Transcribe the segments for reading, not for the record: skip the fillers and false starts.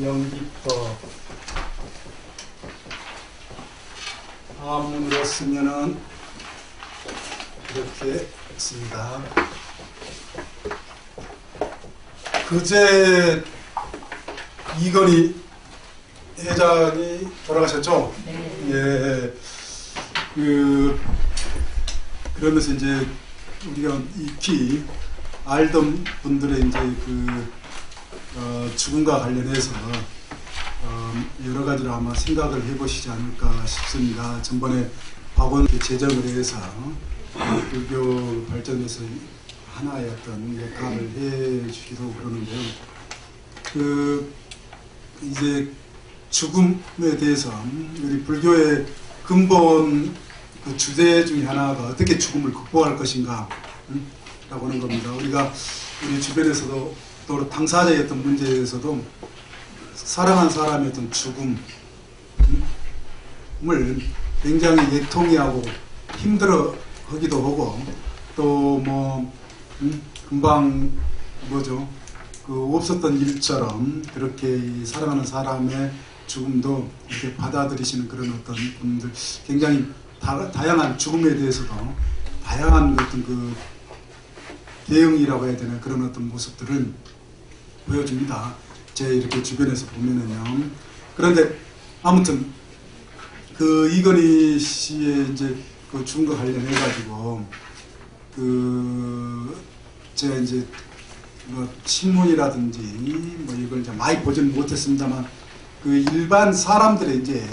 연기법 한문으로 쓰면은 이렇게 씁니다. 그제 이건희 회장이 돌아가셨죠? 네. 예. 그러면서 이제 우리가 익히 알던 분들의 이제 죽음과 관련해서 여러 가지로 아마 생각을 해보시지 않을까 싶습니다. 전번에 박원 제정을 해서 불교 발전에서 하나의 어떤 역할을 해주기도 그러는데요. 이제 죽음에 대해서 우리 불교의 근본 주제 중에 하나가 어떻게 죽음을 극복할 것인가 라고 하는 겁니다. 우리가 우리 주변에서도 또 당사자의 어떤 문제에서도 사랑한 사람의 어떤 죽음을 굉장히 애통해하고 힘들어 하기도 하고 또 뭐 금방 뭐죠 없었던 일처럼 그렇게 사랑하는 사람의 죽음도 이렇게 받아들이시는 그런 어떤 분들 굉장히 다양한 죽음에 대해서도 다양한 어떤 대응이라고 해야 되나 그런 어떤 모습들을 보여줍니다. 제 이렇게 주변에서 보면은요. 그런데 아무튼 이건희 씨의 이제 죽음과 관련해 가지고 제가 이제 뭐 신문이라든지 뭐 이걸 이제 많이 보지는 못했습니다만 일반 사람들의 이제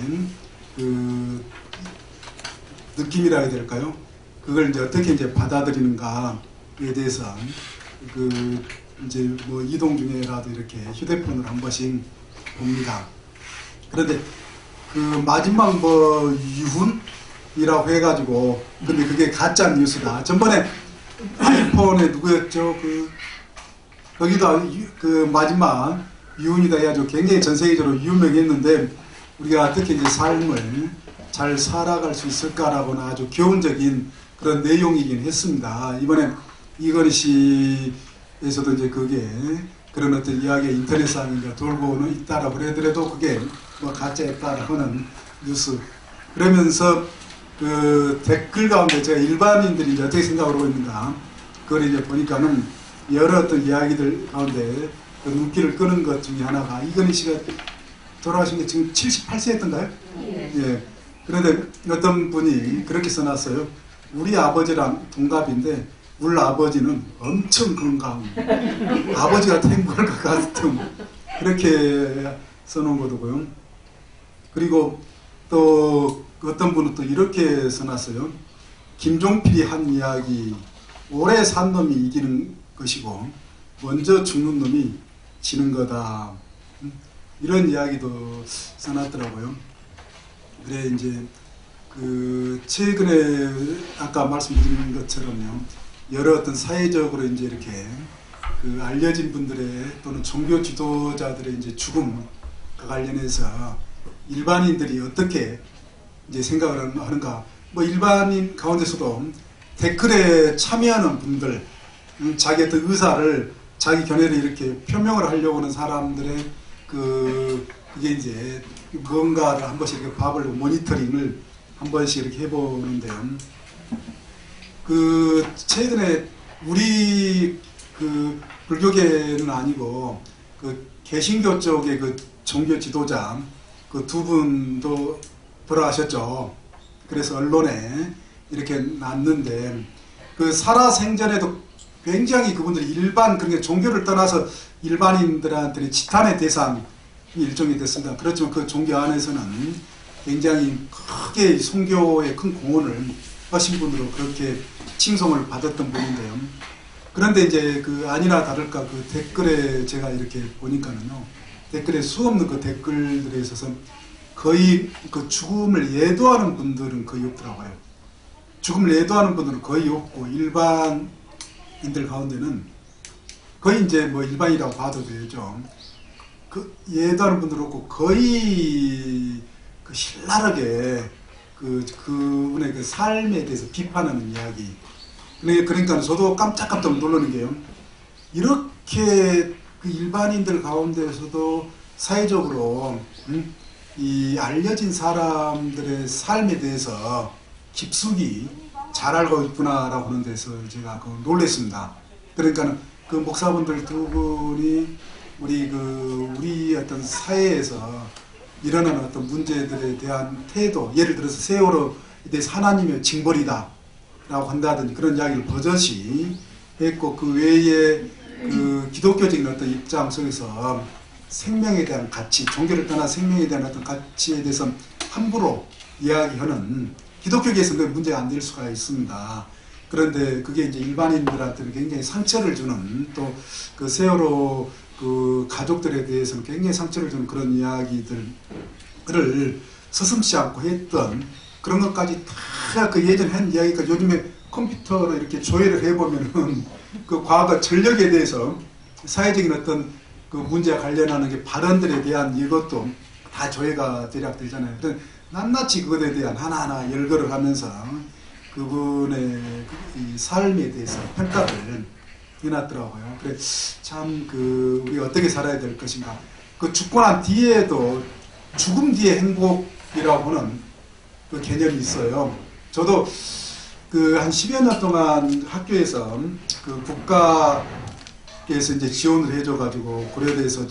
느낌이라 해야 될까요? 그걸 이제 어떻게 이제 받아들이는가에 대해서 이제 뭐 이동 중에라도 이렇게 휴대폰을 한 번씩 봅니다. 그런데 마지막 뭐 유훈이라고 해가지고 근데 그게 가짜 뉴스다. 전번에 아이폰에 누구였죠? 거기도 마지막 유훈이다 해가지고 굉장히 전 세계적으로 유명했는데 우리가 어떻게 이제 삶을 잘 살아갈 수 있을까라고는 아주 교훈적인 그런 내용이긴 했습니다. 이번에 이건희 씨에서도 이제 그게 그런 어떤 이야기가 인터넷상에 돌고는 있다라고 그러더라도 그게 뭐 가짜였다라고 하는 뉴스. 그러면서 댓글 가운데 제가 일반인들이 이제 어떻게 생각을 하고 있는가 그걸 이제 보니까는 여러 어떤 이야기들 가운데 눈길을 끄는 것 중에 하나가 이건희 씨가 돌아가신 게 지금 78세였던가요? 예. 그런데 어떤 분이 그렇게 써놨어요. 우리 아버지랑 동갑인데 우리 아버지는 엄청 건강 아버지가 행복할 것 같은 그렇게 써놓은 거더고요. 그리고 또 어떤 분은 또 이렇게 써놨어요. 김종필이 한 이야기 오래 산 놈이 이기는 것이고 먼저 죽는 놈이 지는 거다. 이런 이야기도 써놨더라고요. 그래 이제 최근에 아까 말씀드린 것처럼요 여러 어떤 사회적으로 이제 이렇게 알려진 분들의 또는 종교 지도자들의 이제 죽음과 관련해서 일반인들이 어떻게 이제 생각을 하는가 뭐 일반인 가운데서도 댓글에 참여하는 분들 자기 어떤 의사를 자기 견해를 이렇게 표명을 하려고 하는 사람들의 그게 이제 뭔가를 한 번씩 이렇게 밥을 모니터링을 한 번씩 이렇게 해보는데요. 최근에 우리 불교계는 아니고 개신교 쪽의 종교 지도자 두 분도 돌아가셨죠. 그래서 언론에 이렇게 났는데 살아생전에도 굉장히 그분들이 그러니까 종교를 떠나서 일반인들한테 지탄의 대상이 일종이 됐습니다. 그렇지만 그 종교 안에서는 굉장히 크게 선교에 큰 공헌을 하신 분으로 그렇게 칭송을 받았던 분인데요. 그런데 이제 아니나 다를까 댓글에 제가 이렇게 보니까는요. 댓글에 수없는 댓글들에 있어서 거의 죽음을 예도하는 분들은 거의 없더라고요. 죽음을 예도하는 분들은 거의 없고 일반인들 가운데는 거의 이제 뭐 일반이라고 봐도 되죠. 예도하는 분들 없고 거의 신랄하게 그분의 삶에 대해서 비판하는 이야기. 그러니까 저도 깜짝깜짝 놀라는 게요. 이렇게 그 일반인들 가운데서도 사회적으로 이 알려진 사람들의 삶에 대해서 깊숙이 잘 알고 있구나라고 하는 데서 제가 놀랐습니다. 그러니까 그 목사분들 두 분이 우리 어떤 사회에서 일어나는 어떤 문제들에 대한 태도, 예를 들어서 세월호에 대해서 하나님의 징벌이다 라고 한다든지 그런 이야기를 버젓이 했고, 그 외에 그 기독교적인 어떤 입장 속에서 생명에 대한 가치, 종교를 떠나 생명에 대한 어떤 가치에 대해서 함부로 이야기하는, 기독교계에서는 그 문제가 안 될 수가 있습니다. 그런데 그게 이제 일반인들한테는 굉장히 상처를 주는, 또 그 세월호 그 가족들에 대해서는 굉장히 상처를 주는 그런 이야기들을 서슴지 않고 했던 그런 것까지 다 그 예전에 한 이야기까지 요즘에 컴퓨터로 이렇게 조회를 해보면은 그 과거 전력에 대해서 사회적인 어떤 그 문제와 관련하는 게 발언들에 대한 이것도 다 조회가 대략 되잖아요. 낱낱이 그것에 대한 하나하나 열거를 하면서 그분의 이 삶에 대해서 평가를 해놨더라고요. 그래, 참 우리가 어떻게 살아야 될 것인가. 그 죽고 난 뒤에도 죽음 뒤의 행복이라고 하는 그 개념이 있어요. 저도 그 한 10여 년 동안 학교에서 그 국가에서 이제 지원을 해줘가지고 고려대에서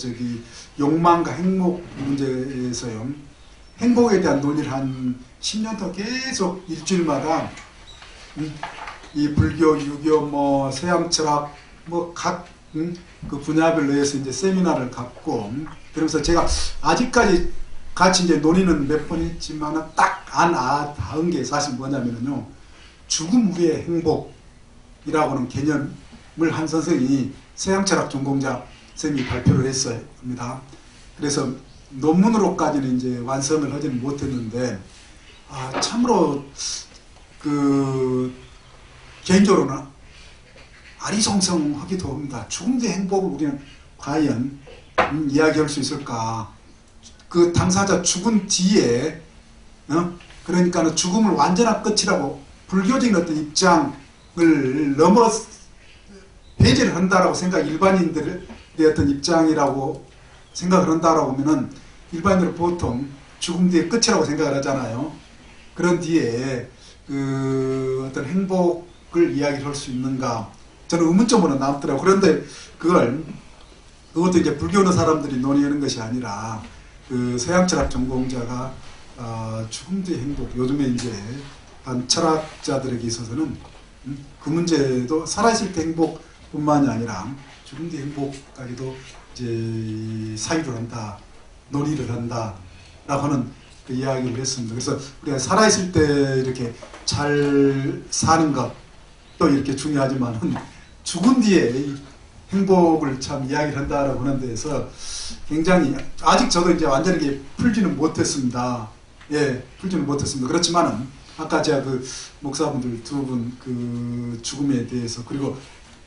욕망과 행복 문제에서요, 행복에 대한 논의를 한 10년 동안 계속 일주일마다 이 불교, 유교, 서양철학 각 그 분야별로 해서 이제 세미나를 갖고, 그러면서 제가 아직까지 같이 이제 논의는 몇 번 했지만 딱 닿은 게 사실 뭐냐면요, 죽음 후의 행복이라고 하는 개념을 한 선생이 서양철학 전공자 선생님이 발표를 했습니다. 그래서 논문으로까지는 이제 완성을 하지는 못했는데, 참으로 개인적으로는 아리송성하기도 합니다. 죽음 뒤의 행복을 우리는 과연 이야기할 수 있을까? 그 당사자 죽은 뒤에, 그러니까 죽음을 완전한 끝이라고 불교적인 어떤 입장을 넘어 배제를 한다라고 일반인들의 어떤 입장이라고 생각을 한다라고 하면은, 일반인들은 보통 죽음 뒤의 끝이라고 생각을 하잖아요. 그런 뒤에 어떤 행복을 이야기할 수 있는가? 저는 의문점으로 남더라고요. 그런데 그것도 이제 불교는 사람들이 논의하는 것이 아니라 서양철학 전공자가 죽음 뒤의 행복, 요즘에 이제 한 철학자들에게 있어서는 그 문제도 살아있을 때 행복뿐만이 아니라 죽음 뒤의 행복까지도 이제 사유를 한다, 논의를 한다라고 하는 그 이야기를 했습니다. 그래서 우리가 살아있을 때 이렇게 잘 사는 것도 이렇게 중요하지만은 죽은 뒤에 행복을 참 이야기를 한다라고 하는 데에서 굉장히, 아직 저도 이제 완전히 풀지는 못했습니다. 예, 풀지는 못했습니다. 그렇지만은 아까 제가 목사분들 두 분 죽음에 대해서, 그리고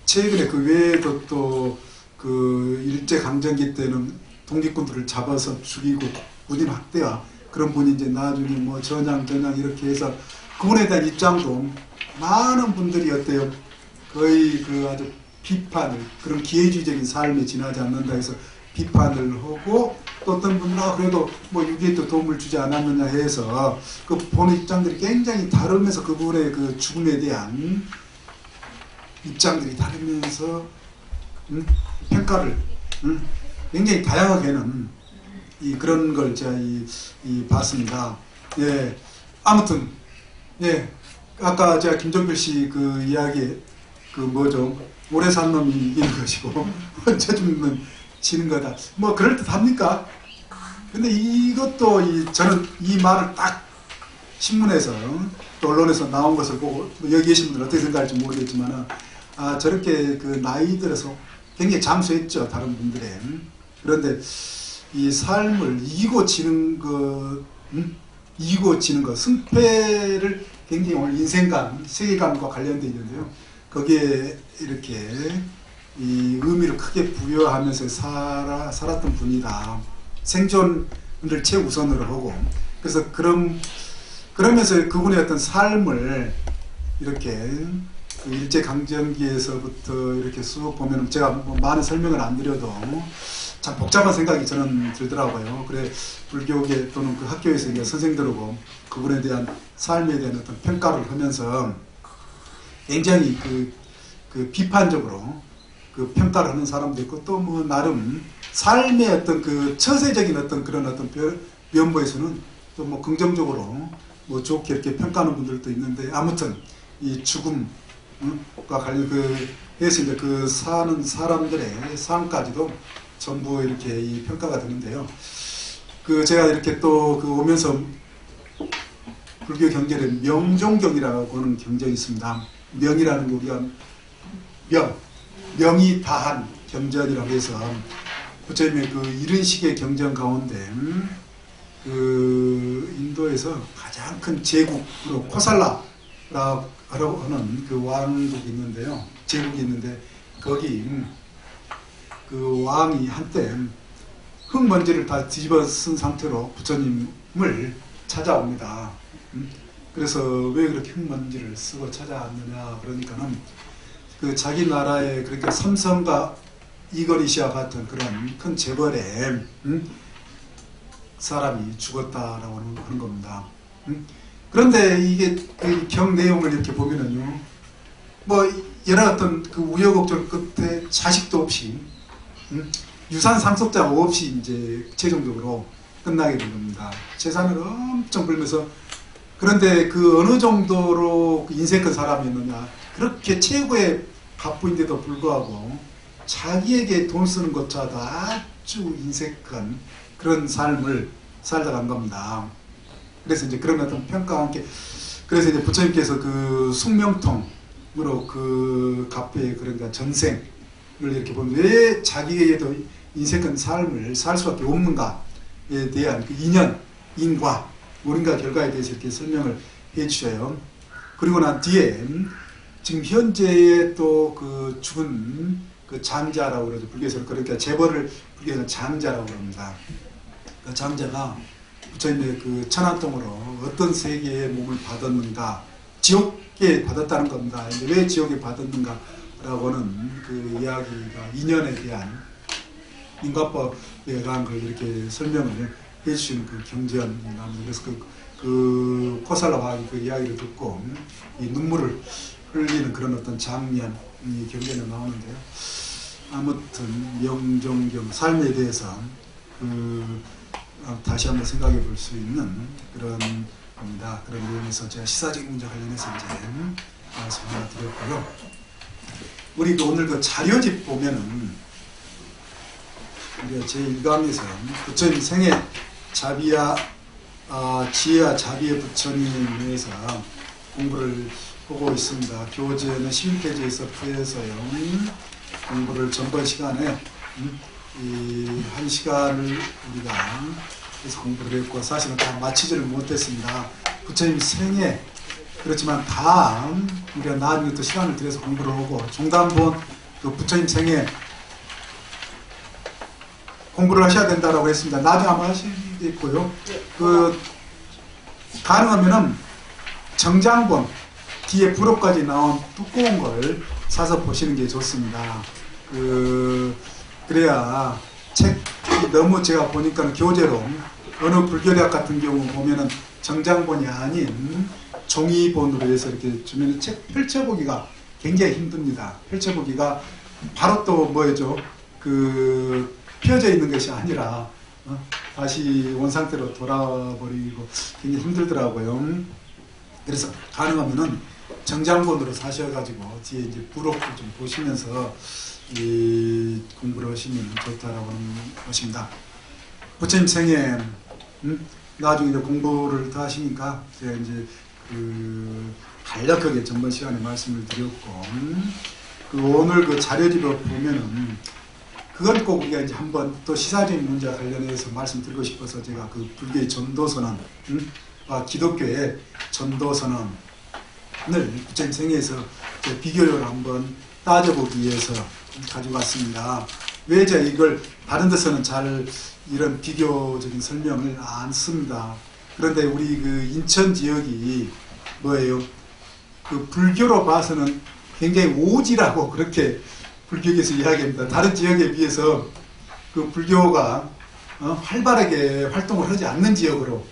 최근에 그 외에도 또 일제강점기 때는 독립군들을 잡아서 죽이고 군인 학대와 그런 분이 이제 나중에 전향 이렇게 해서 그분에 대한 입장도 많은 분들이 어때요? 거의 아주 비판을, 그런 기회주의적인 삶에 지나지 않는다 해서 비판을 하고, 또 어떤 분들은 그래도 6.25때 도움을 주지 않았느냐 해서 보는 입장들이 굉장히 다르면서 그분의 죽음에 대한 입장들이 다르면서 평가를 굉장히 다양하게는 그런 걸 제가 봤습니다. 예, 아무튼 예, 아까 제가 김종필 씨 이야기 오래 산 놈이 이기는 것이고 언제 죽는 지는 거다. 그럴듯합니까? 근데 이것도 저는 이 말을 딱 신문에서 또 언론에서 나온 것을 보고, 여기 계신 분들 어떻게 생각할지 모르겠지만 저렇게 나이 들어서 굉장히 장수했죠, 다른 분들은. 그런데 이 삶을 이기고 지는 것, 승패를 굉장히 오늘 인생관, 세계관과 관련되어 있는데요. 거기에 이렇게 이 의미를 크게 부여하면서 살았던 분이다. 생존을 최우선으로 하고, 그래서 그러면서 그분의 어떤 삶을 이렇게 그 일제강점기에서부터 이렇게 쑥 보면 제가 뭐 많은 설명을 안 드려도 참 복잡한 생각이 저는 들더라고요. 그래 불교계 또는 그 학교에서 이제 선생들하고 그분에 대한 삶에 대한 어떤 평가를 하면서 굉장히 그 비판적으로 그 평가를 하는 사람도 있고 또 뭐 나름 삶의 어떤 그 처세적인 어떤 그런 어떤 면모에서는 또 뭐 긍정적으로 뭐 좋게 이렇게 평가하는 분들도 있는데 아무튼 이 죽음과 관련 해서 이제 그 사는 사람들의 삶까지도 전부 이렇게 이 평가가 되는데요. 그 제가 이렇게 또 그 오면서 불교 경전에 명종경이라고 하는 경전이 있습니다. 명이라는 게 우리가 명이 다한 경전이라고 해서 부처님의 그 이런 식의 경전 가운데 그 인도에서 가장 큰 제국으로 코살라라고 하는 그 왕국이 있는데요. 제국이 있는데 거기 그 왕이 한때 흙먼지를 다 뒤집어 쓴 상태로 부처님을 찾아옵니다. 그래서 왜 그렇게 흙먼지를 쓰고 찾아왔느냐 그러니까는 그 자기 나라의 그러니까 삼성과 이거리시와 같은 그런 큰 재벌의 사람이 죽었다라고 하는 겁니다. 그런데 이게 그 경 내용을 이렇게 보면은요, 뭐 여러 어떤 그 우여곡절 끝에 자식도 없이 유산 상속자 없이 이제 최종적으로 끝나게 된 겁니다. 재산을 엄청 벌면서 그런데 그 어느 정도로 인색한 사람이었느냐, 그렇게 최고의 갑부인데도 불구하고 자기에게 돈 쓰는 것조차도 아주 인색한 그런 삶을 살다 간 겁니다. 그래서 이제 그런 어떤 평가와 함께, 그래서 이제 부처님께서 그 숙명통으로 그 갑부의 그러니까 전생을 이렇게 보면 왜 자기에게도 인색한 삶을 살 수밖에 없는가에 대한 그 인연, 인과, 원인과 결과에 대해서 이렇게 설명을 해 주셔요. 그리고 난 뒤에 지금 현재의 또 그 죽은 그 장자라고 그러죠. 불교에서 그러니까 재벌을 불교에서 장자라고 합니다. 그 장자가 부처님의 그 천안통으로 어떤 세계의 몸을 받았는가, 지옥에 받았다는 겁니다. 왜 지옥에 받았는가라고는 그 이야기가 인연에 대한 인과법에 대한 걸 이렇게 설명을 해주시는 그 경전입니다. 그래서 그 코살라 왕이 그 이야기를 듣고 이 눈물을 흘리는 그런 어떤 장면이 경전에 나오는데요. 아무튼 명종경 삶에 대해서 다시 한번 생각해 볼 수 있는 그런 겁니다. 그런 내용에서 제가 시사적인 문제 관련해서 이제 말씀 하나 드렸고요. 우리 오늘 그 자료집 보면은 우리가 제1강에서 부처님 생애 자비와 지혜와 자비의 부처님에 대해서 공부를 보고 있습니다. 교재는 11페이지에서 펴서요. 공부를 전번 시간에 이 1시간을 우리가 그래서 공부를 했고 사실은 다 마치지를 못했습니다. 부처님 생애 그렇지만 다 우리가 나중에 또 시간을 들여서 공부를 하고 중단본 그 부처님 생애 공부를 하셔야 된다라고 했습니다. 나중에 아마 하시겠고요. 그 가능하면은 정장본 뒤에 부록까지 나온 두꺼운 걸 사서 보시는 게 좋습니다. 그래야 책이 너무 제가 보니까 교재로 어느 불교대학 같은 경우 보면은 정장본이 아닌 종이본으로 해서 이렇게 주면 책 펼쳐보기가 굉장히 힘듭니다. 펼쳐보기가 바로 또 뭐죠? 펴져 있는 것이 아니라 다시 원상태로 돌아버리고 굉장히 힘들더라고요. 그래서 가능하면은 정장본으로 사셔가지고 뒤에 이제 부록도 좀 보시면서 이 공부를 하시면 좋다라고 하는 것입니다. 부처님 생애 나중에 이제 공부를 더 하시니까 제가 이제 간략하게 전번 시간에 말씀을 드렸고 오늘 그 자료집을 보면은 그걸 꼭 우리가 이제 한번 또 시사적인 문제와 관련해서 말씀드리고 싶어서 제가 그 불교의 전도선언 기독교의 전도선언을 부처님 생애에서 비교를 한번 따져보기 위해서 가지고 왔습니다. 왜 제가 이걸 다른 데서는 잘 이런 비교적인 설명을 안 씁니다. 그런데 우리 그 인천 지역이 뭐예요? 그 불교로 봐서는 굉장히 오지라고 그렇게 불교계에서 이야기합니다. 다른 지역에 비해서 그 불교가 활발하게 활동을 하지 않는 지역으로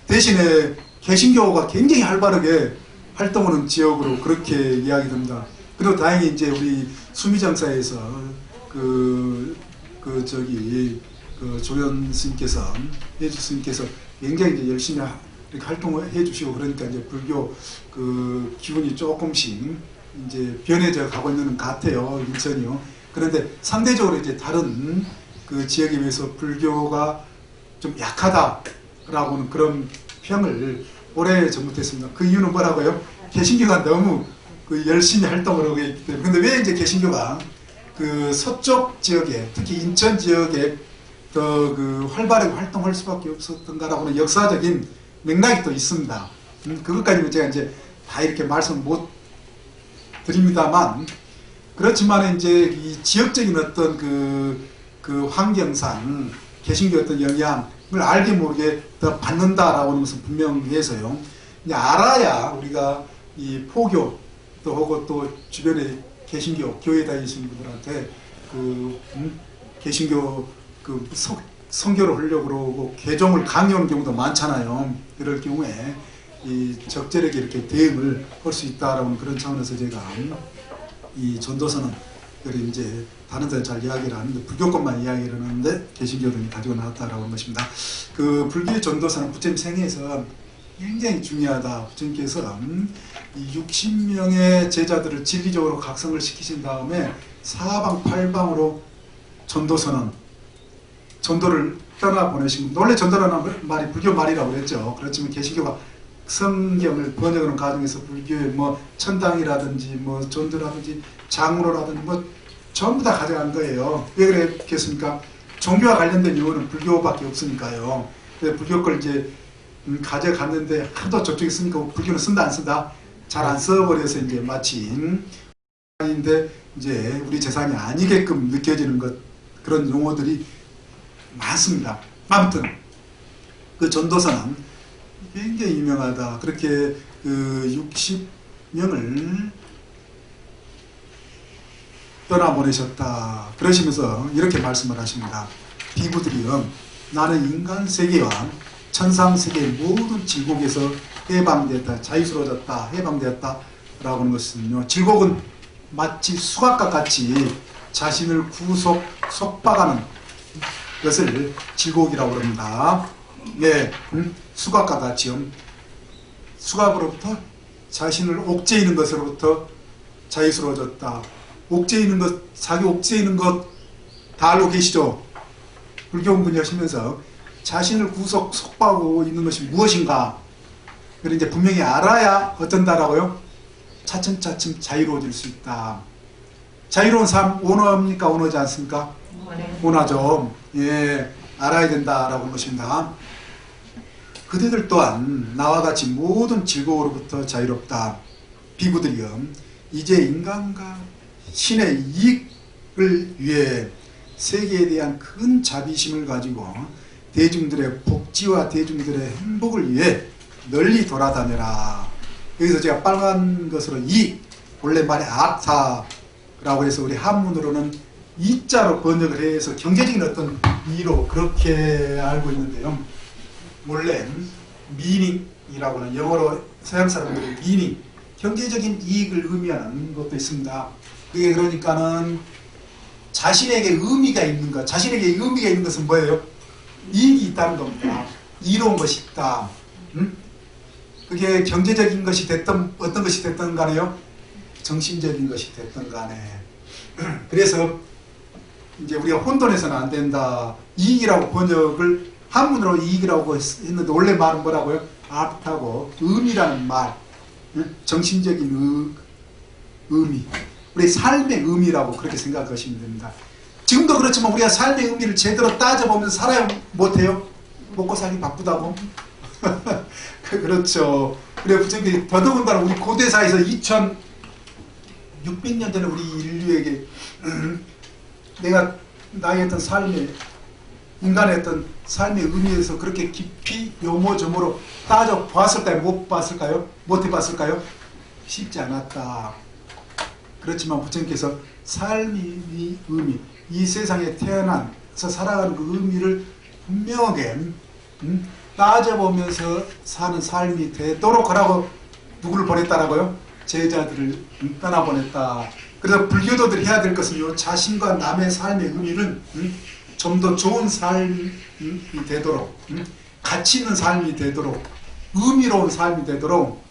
대신에 개신교가 굉장히 활발하게 활동하는 지역으로 그렇게 이야기됩니다. 그리고 다행히 이제 우리 수미장사에서 조연 스님께서 예주 스님께서 굉장히 이제 열심히 이렇게 활동을 해주시고 그러니까 이제 불교 그 기운이 조금씩 이제 변해져 가고 있는 것 같아요. 인천이요. 그런데 상대적으로 이제 다른 그 지역에 비해서 불교가 좀 약하다라고는 그런 평을 오래 전부터 했습니다. 그 이유는 뭐라고요? 개신교가 너무 그 열심히 활동을 하고 있기 때문에. 근데 왜 이제 개신교가 그 서쪽 지역에, 특히 인천 지역에 더 그 활발하게 활동할 수밖에 없었던가라고는 역사적인 맥락이 또 있습니다. 그것까지는 제가 이제 다 이렇게 말씀 못 드립니다만, 그렇지만 이제 이 지역적인 어떤 그 환경상 개신교 어떤 영향을 알게 모르게 더 받는다라고 하는 것은 분명해서요. 이제 알아야 우리가 이 포교 또 하고 또 주변에 개신교 교회 다니시는 분들한테 개신교 선교를 하려고 그러고 개종을 강요하는 경우도 많잖아요. 이럴 경우에 이 적절하게 이렇게 대응을 할 수 있다라는 그런 차원에서 제가 이 전도서는 이제 다른 데는 잘 이야기를 하는데 불교권만 이야기를 하는데 개신교들이 가지고 나왔다라고 하는 것입니다. 그 불교의 전도서는 부처님 생애에서 굉장히 중요하다. 부처님께서 이 60명의 제자들을 진리적으로 각성을 시키신 다음에 사방팔방으로 전도를 떠나보내신 겁니다. 원래 전도라는 말이 불교 말이라고 그랬죠. 그렇지만 개신교가 성경을 번역하는 과정에서 불교의 뭐 천당이라든지 뭐 전도라든지 장로라든지 뭐 전부 다 가져간 거예요. 왜 그랬겠습니까? 종교와 관련된 용어는 불교밖에 없으니까요. 그래서 불교 걸 이제 가져갔는데 하도 저쪽에 쓰니까 불교는 쓴다 안 쓴다? 잘 안 써버려서 이제 마치 인데 이제 우리 재산이 아니게끔 느껴지는 것, 그런 용어들이 많습니다. 아무튼 그 전도서는 굉장히 유명하다. 그렇게 그 60명을 떠나보내셨다. 그러시면서 이렇게 말씀을 하십니다. 비구들이여, 나는 인간 세계와 천상 세계의 모든 질곡에서 해방되었다. 자유스러워졌다. 해방되었다. 라고 하는 것은요. 질곡은 마치 수각과 같이 자신을 속박하는 것을 질곡이라고 합니다. 예, 수각과 같이요. 수각으로부터 자신을 옥죄이는 것으로부터 자유스러워졌다. 옥죄이는 것, 자기 옥죄이는 것 다 알고 계시죠? 불교 공부하시면서 자신을 속박하고 있는 것이 무엇인가? 그걸 이제 분명히 알아야 어쩐다라고요? 차츰차츰 자유로워질 수 있다. 자유로운 삶 원어입니까? 원어지 않습니까? 원하죠. 예, 알아야 된다라고 하는 것입니다. 그대들 또한 나와 같이 모든 즐거움으로부터 자유롭다. 비구들이여, 이제 인간과 신의 이익을 위해 세계에 대한 큰 자비심을 가지고 대중들의 복지와 대중들의 행복을 위해 널리 돌아다녀라. 여기서 제가 빨간 것으로 이익, 원래 말에 아타라고 해서 우리 한문으로는 이자로 번역을 해서 경제적인 어떤 이로 그렇게 알고 있는데요. 원래 미닝이라고 하는 영어로 서양 사람들이 미닝, 경제적인 이익을 의미하는 것도 있습니다. 그게 그러니까는 자신에게 의미가 있는 것, 자신에게 의미가 있는 것은 뭐예요? 이익이 있다는 겁니다. 이로운 것이 있다. 그게 경제적인 것이 됐든 어떤 것이 됐든 간에요. 정신적인 것이 됐든 간에. 그래서 이제 우리가 혼돈해서는 안 된다. 이익이라고 번역을 한문으로 이익이라고 했는데 원래 말은 뭐라고요? 아트하고 의미라는 말. 정신적인 의미. 우리 삶의 의미라고 그렇게 생각하시면 됩니다. 지금도 그렇지만 우리가 삶의 의미를 제대로 따져보면서 살아야 못해요? 먹고 살기 바쁘다고? 그렇죠. 그래 부처님이 더더군다나 우리 고대사에서 2600년 전에 우리 인류에게 내가 나의 어떤 삶의 인간의 어떤 삶의 의미에서 그렇게 깊이 요모저모로 따져 봤을까요? 못 봤을까요? 못 해봤을까요? 쉽지 않았다. 그렇지만 부처님께서 삶이 의미, 이 세상에 태어나서 살아가는 그 의미를 분명하게 따져보면서 사는 삶이 되도록 하라고 누구를 보냈다라고요? 제자들을 떠나보냈다. 그래서 불교도들이 해야 될 것은요, 자신과 남의 삶의 의미를 좀 더 좋은 삶이 되도록, 가치 있는 삶이 되도록, 의미로운 삶이 되도록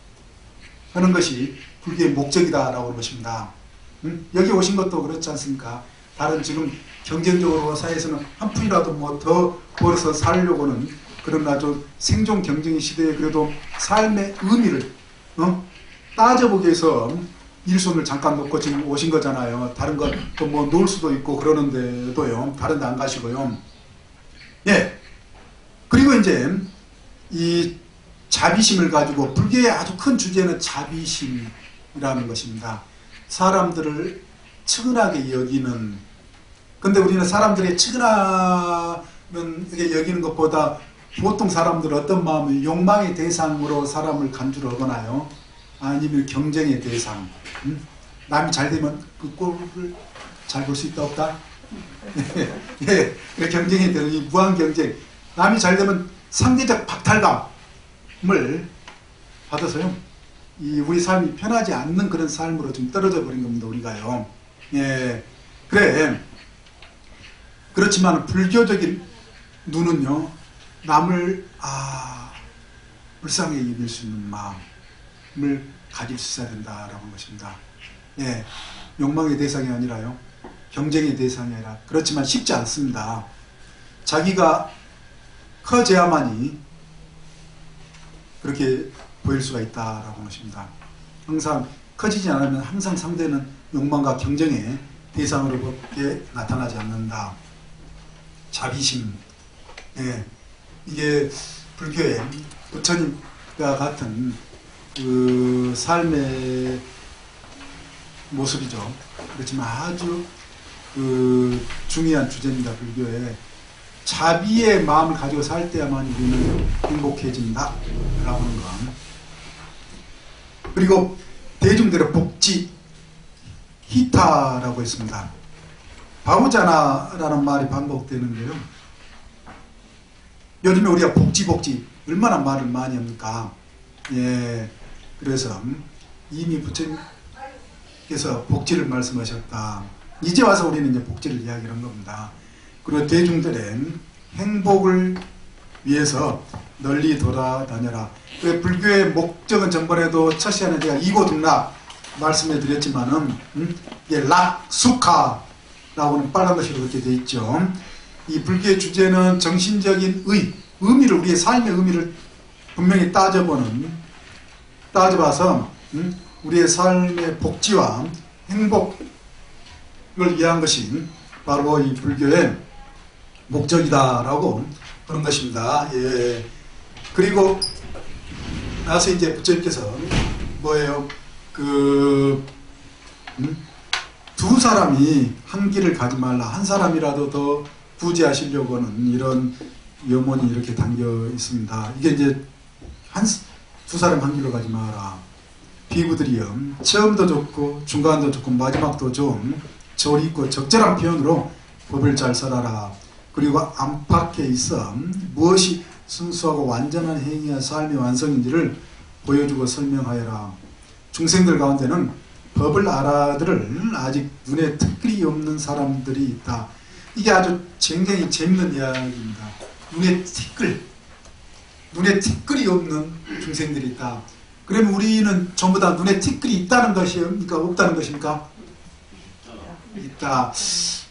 하는 것이 불교의 목적이다라고 하는 것입니다. 여기 오신 것도 그렇지 않습니까? 다른 지금 경쟁적으로 사회에서는 한 푼이라도 뭐 더 벌어서 살려고는 그런 아주 생존 경쟁의 시대에 그래도 삶의 의미를 따져보기 위해서 일손을 잠깐 놓고 지금 오신 거잖아요. 다른 것도 뭐 놀 수도 있고 그러는데도요. 다른 데 안 가시고요. 예. 그리고 이제 이 자비심을 가지고 불교의 아주 큰 주제는 자비심이라는 것입니다. 사람들을 측은하게 여기는, 근데 우리는 사람들의 측은하게 여기는 것보다 보통 사람들은 어떤 마음이 욕망의 대상으로 사람을 간주를 하거나요. 아니면 경쟁의 대상. 남이 잘 되면 그 꼴을 잘 볼 수 있다 없다? 예, 경쟁의 대상, 이 무한 경쟁. 남이 잘 되면 상대적 박탈감을 받아서요. 이 우리 삶이 편하지 않는 그런 삶으로 좀 떨어져 버린 겁니다. 우리가요. 예, 그래. 그렇지만 불교적인 눈은요, 남을 불쌍히 여길 수 있는 마음을 가질 수 있어야 된다라고 하는 것입니다. 예, 욕망의 대상이 아니라요, 경쟁의 대상이 아니라. 그렇지만 쉽지 않습니다. 자기가 커져야만이 그렇게 보일 수가 있다라고 하는 것입니다. 항상 커지지 않으면 항상 상대는 욕망과 경쟁의 대상으로밖에 나타나지 않는다. 자비심. 예, 이게 불교의 부처님과 같은 그 삶의 모습이죠. 그렇지만 아주 그 중요한 주제입니다. 불교에 자비의 마음을 가지고 살 때야만 우리는 행복해진다 라고 하는 것. 그리고 대중들의 복지, 히타라고 했습니다. 바우자나라는 말이 반복되는데요. 요즘에 우리가 복지 얼마나 말을 많이 합니까? 예, 그래서 이미 부처님께서 복지를 말씀하셨다. 이제 와서 우리는 이제 복지를 이야기한 겁니다. 그리고 대중들의 행복을 위해서 널리 돌아다녀라. 불교의 목적은 전번에도 첫 시간에 제가 이고등락 말씀해 드렸지만은 락수카라고는 빨간 글씨로 그렇게 되어 있죠. 이 불교의 주제는 정신적인 의미를, 우리의 삶의 의미를 분명히 따져봐서 우리의 삶의 복지와 행복을 위한 것이 바로 이 불교의 목적이다라고 그런 것입니다. 예. 그리고 나서 이제 부처님께서 뭐예요? 두 사람이 한 길을 가지 말라. 한 사람이라도 더 구제하시려고는 이런 염원이 이렇게 담겨 있습니다. 이게 이제 두 사람 한 길로 가지 마라. 비구들이요, 처음도 좋고 중간도 좋고 마지막도 좀 조리 있고 적절한 표현으로 법을 잘 설하라. 그리고 안팎에 있어 무엇이 순수하고 완전한 행위와 삶의 완성인지를 보여주고 설명하여라. 중생들 가운데는 법을 알아들을 아직 눈에 티끌이 없는 사람들이 있다. 이게 아주 굉장히 재밌는 이야기입니다. 눈에 티끌이 없는 중생들이 있다. 그러면 우리는 전부 다 눈에 티끌이 있다는 것입니까? 없다는 것입니까? 있다.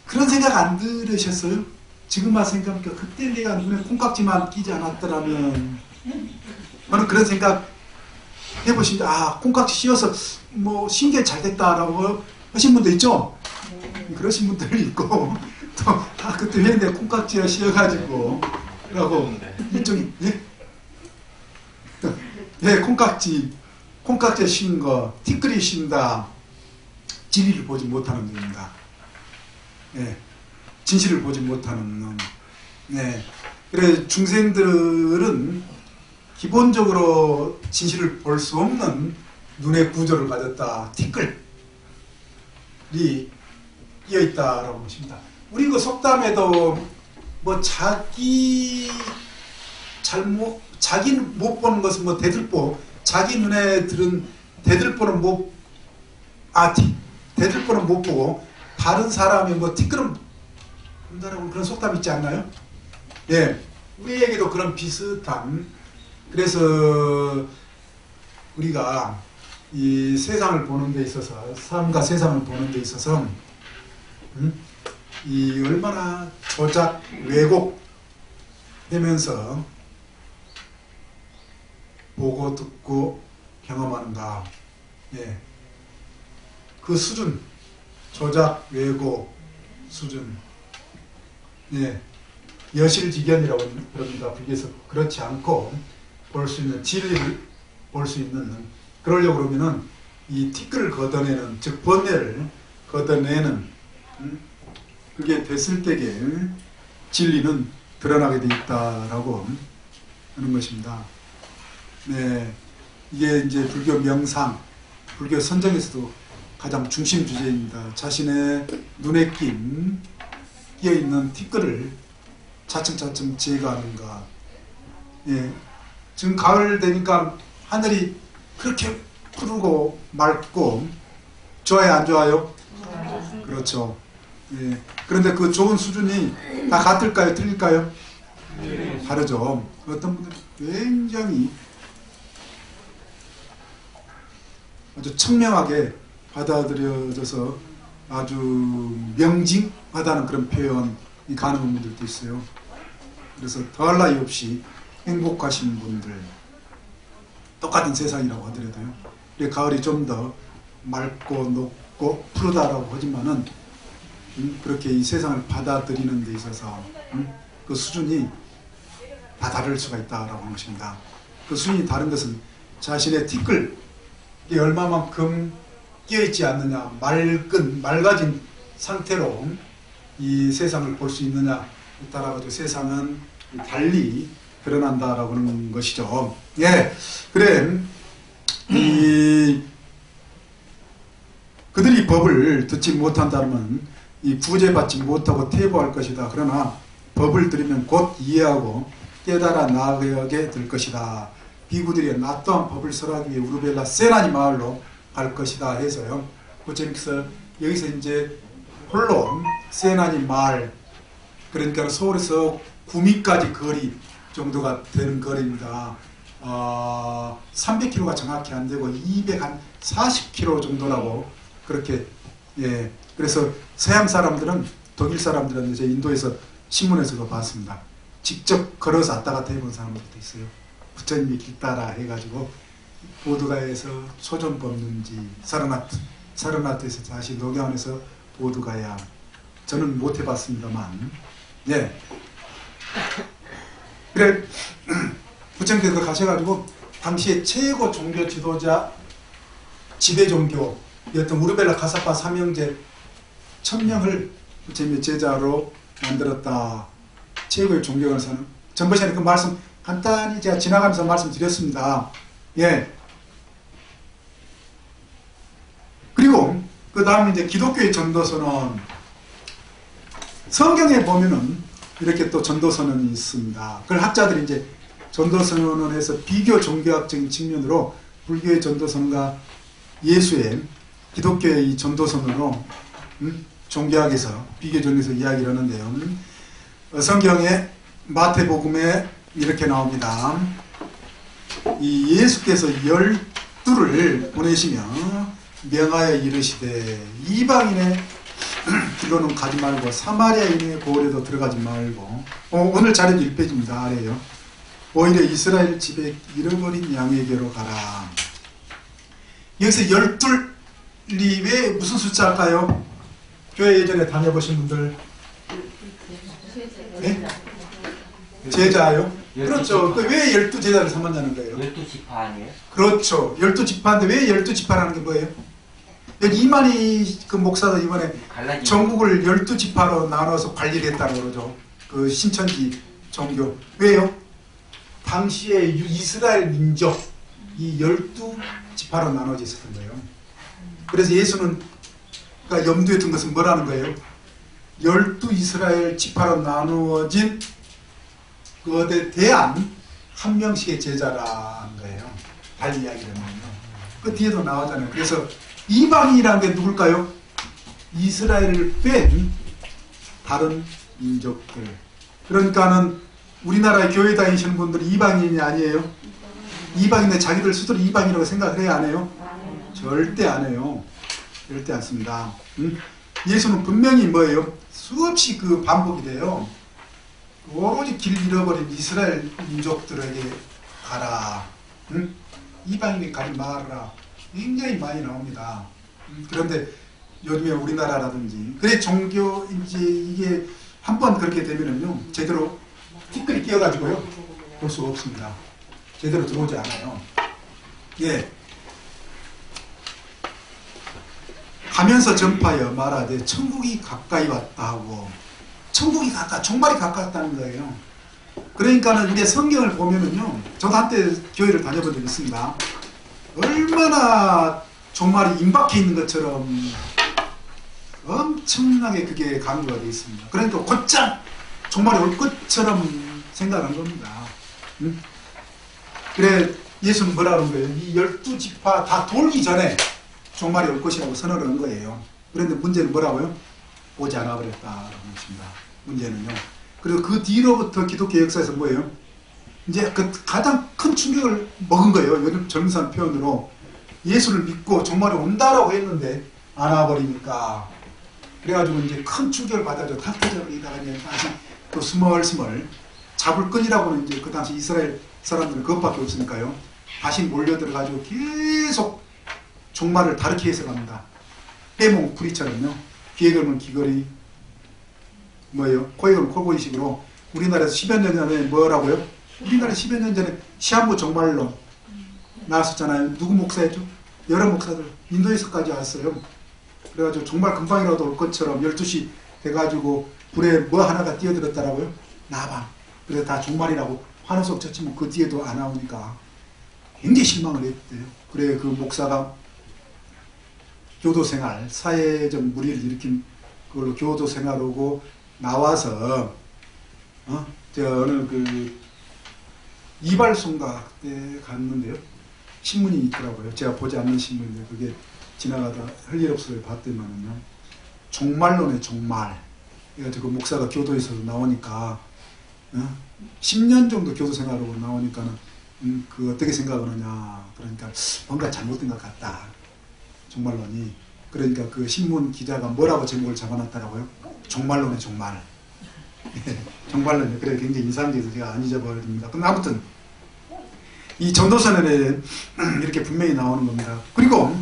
그런 생각 안 들으셨어요? 지금 와서 생각하니까 그때 내가 눈에 콩깍지만 끼지 않았더라면 저는 그런 생각 해보십니다. 콩깍지 씌워서 뭐 신기해 잘 됐다라고 하신 분도 있죠? 그러신 분들이 있고 또 그때 왜 내 콩깍지가 씌워가지고 라고 일종의 예, 콩깍지에 씌운 거, 티끌이 씌운다. 진리를 보지 못하는 놈입니다. 예, 진실을 보지 못하는 놈. 네. 그래 중생들은 기본적으로 진실을 볼 수 없는 눈의 구조를 가졌다. 티끌. 끼어 있다라고 보십니다. 우리 그 속담에도 뭐 자기는 못 보는 것은 뭐 대들보, 자기 눈에 들은 대들보는 대들보는 못 보고 다른 사람이 뭐 티끌은 본다라고 그런 속담 있지 않나요? 예, 우리에게도 그런 비슷한, 그래서 우리가 이 세상을 보는 데 있어서, 삶과 세상을 보는 데 있어서 이 얼마나 조작, 왜곡되면서 보고 듣고 경험하는가. 예, 그 수준, 조작, 왜곡 수준, 예, 여실직연이라고 그럽니다. 불교에서. 그렇지 않고 볼 수 있는, 진리를 볼 수 있는, 그러려고 그러면은 이 티끌을 걷어내는, 즉 번뇌를 걷어내는, 그게 됐을 때에 진리는 드러나게 돼 있다라고 하는 것입니다. 네, 이게 이제 불교 명상, 불교 선정에서도 가장 중심 주제입니다. 자신의 눈에 끼어 있는 티끌을 차츰차츰 제거하는 것. 예, 지금 가을 되니까 하늘이 그렇게 푸르고 맑고 좋아요, 안 좋아요? 그렇죠. 예, 그런데 그 좋은 수준이 다 같을까요, 틀릴까요? 다르죠. 어떤 분들은 굉장히 아주 청명하게 받아들여져서 아주 명징하다는 그런 표현이 가능한 분들도 있어요. 그래서 더할 나위 없이 행복하신 분들, 똑같은 세상이라고 하더라도요. 가을이 좀 더 맑고 높고 푸르다라고 하지만은 그렇게 이 세상을 받아들이는 데 있어서 그 수준이 다 다를 수가 있다라고 하는 것입니다. 그 수준이 다른 것은 자신의 티끌, 이게 얼마만큼 끼어있지 않느냐, 맑아진 상태로 이 세상을 볼 수 있느냐에 따라서 세상은 달리 드러난다라고 하는 것이죠. 예, 그래, 그들이 법을 듣지 못한다면 이 구제받지 못하고 퇴보할 것이다. 그러나 법을 들으면 곧 이해하고 깨달아 나아가게 될 것이다. 비구들이 나 또한 법을 설하기 위해 우르벨라 세나니 마을로 갈 것이다 해서요. 고체님께서 여기서 이제 홀로 세나니 마을, 그러니까 서울에서 구미까지 거리 정도가 되는 거리입니다. 300km가 정확히 안 되고 240km 정도라고 그렇게. 예, 그래서 서양 사람들은, 독일 사람들은 이제 인도에서 신문에서도 봤습니다. 직접 걸어서 왔다 갔다 해본 사람들도 있어요. 부처님이 길 따라 해가지고 보드가에서 소좀 뽑는지 사르나트에서 다시 녹양원에서 보드가야. 저는 못 해봤습니다만. 예. 그래, 부처님께서 가셔가지고 당시에 최고 종교 지도자, 지배 종교였던 우르벨라 가사파 삼형제 1000명을 부처님의 제자로 만들었다. 최고의 종교관사는. 전번에 그 말씀 간단히 제가 지나가면서 말씀드렸습니다. 예. 그리고 그 다음에 이제 기독교의 전도서는, 성경에 보면은 이렇게 또 전도서는 있습니다. 그걸 학자들이 이제 전도서는 해서 비교 종교학적인 측면으로 불교의 전도서는과 예수의, 기독교의 이 전도서는으로 종교학에서 비교 전에서 이야기를 하는데요. 성경에 마태복음에 이렇게 나옵니다. 이 예수께서 12를 보내시며 명하여 이르시되 이방인의 길로는 가지 말고 사마리아인의 고을에도 들어가지 말고. 오늘 자료 1페이지입니다. 아래요. 오히려 이스라엘 집에 잃어버린 양에게로 가라. 여기서 12이 왜 무슨 숫자일까요? 교회 예전에 다녀보신 분들. 네? 제자요? 그렇죠. 왜 12제자를 삼았냐는 거예요. 12지파 아니에요? 그렇죠. 12지파인데 왜 12지파라는 게 뭐예요? 이만희 그 목사도 이번에 전국을 12지파로 나눠서 관리를 했다고 그러죠. 그 신천지 종교. 왜요? 당시에 이스라엘 민족 이 12지파로 나눠져 있었던 거예요. 그래서 예수는 염두에 둔 것은 뭐라는 거예요? 12 이스라엘 지파로 나누어진 그것에 대한 한 명씩의 제자라는 거예요. 달리 이야기하면요. 그 뒤에도 나오잖아요. 그래서 이방인이라는 게 누굴까요? 이스라엘을 뺀 다른 민족들. 그러니까는 우리나라에 교회 다니시는 분들이 이방인이 아니에요? 이방인데 자기들 스스로 이방인이라고 생각을 해야 안 해요? 절대 안 해요. 절대 않습니다. 예수는 분명히 뭐예요? 수없이 그 반복이 돼요. 오로지 길 잃어버린 이스라엘 민족들에게 가라. 이방인이 가지 말아라. 굉장히 많이 나옵니다. 그런데 요즘에 우리나라라든지 그래 종교 이제 이게 한번 그렇게 되면은요 제대로 티끌이 끼어가지고요 볼 수가 없습니다. 제대로 들어오지 않아요. 예. 가면서 전파하여 말하되 천국이 가까이 왔다 하고 천국이 정말이 가까웠다는 거예요. 그러니까는 우리 성경을 보면은요 저도 한때 교회를 다녀본 적이 있습니다. 얼마나 종말이 임박해 있는 것처럼 엄청나게 그게 강조가 되어 있습니다. 그러니까 곧장 종말이 올 것처럼 생각한 겁니다. 그래 예수는 뭐라 그런 거예요? 이 12지파 다 돌기 전에 종말이 올 것이라고 선언을 한 거예요. 그런데 문제는 뭐라고요? 오지 않아 버렸다라는 것입니다. 문제는요. 그리고 그 뒤로부터 기독교 역사에서 뭐예요? 이제 그 가장 큰 충격을 먹은 거예요. 요즘 젊은 사람 표현으로 예수를 믿고 종말이 온다라고 했는데 안 와버리니까 그래가지고 이제 큰 충격을 받아서 탁터져버리다가 이제 다시 또 스멀스멀 잡을 끈이라고는 이제 그 당시 이스라엘 사람들은 그것밖에 없으니까요. 다시 몰려들어가지고 계속 종말을 다르게 해석합니다. 해몽 풀이처럼요. 귀에 걸면 귀걸이 뭐예요? 코에 걸면 코고이식으로 우리나라에서 10여 년 전에 뭐라고요? 우리나라 10여 년 전에 시한부 종말론 나왔었잖아요. 누구 목사였죠? 여러 목사들 인도에서까지 왔어요. 그래가지고 정말 금방이라도 올 것처럼 12시 돼가지고 불에 뭐 하나가 뛰어들었다라고요? 나방. 그래서 다 종말이라고 환호성 쳤지만 그 뒤에도 안 나오니까 굉장히 실망을 했대요. 그래 그 목사가 교도생활, 사회적 무리를 일으킨 그걸로 교도생활하고 나와서 제가 어느 그 이발소인가 그때 갔는데요. 신문이 있더라고요. 제가 보지 않는 신문인데 그게 지나가다 할 일 없어서 봤더니만요. 종말론의 종말. 그래가지고 그 목사가 교도에서 나오니까 10년 정도 교도 생활하고 나오니까는 그 어떻게 생각하느냐. 그러니까 뭔가 잘못된 것 같다. 종말론이. 그러니까 그 신문 기자가 뭐라고 제목을 잡아놨더라고요. 종말론의 종말. 종말론이. 그래 굉장히 인상적이어서 제가 안 잊어버립니다. 근데 아무튼 이 전도서는 이렇게 분명히 나오는 겁니다. 그리고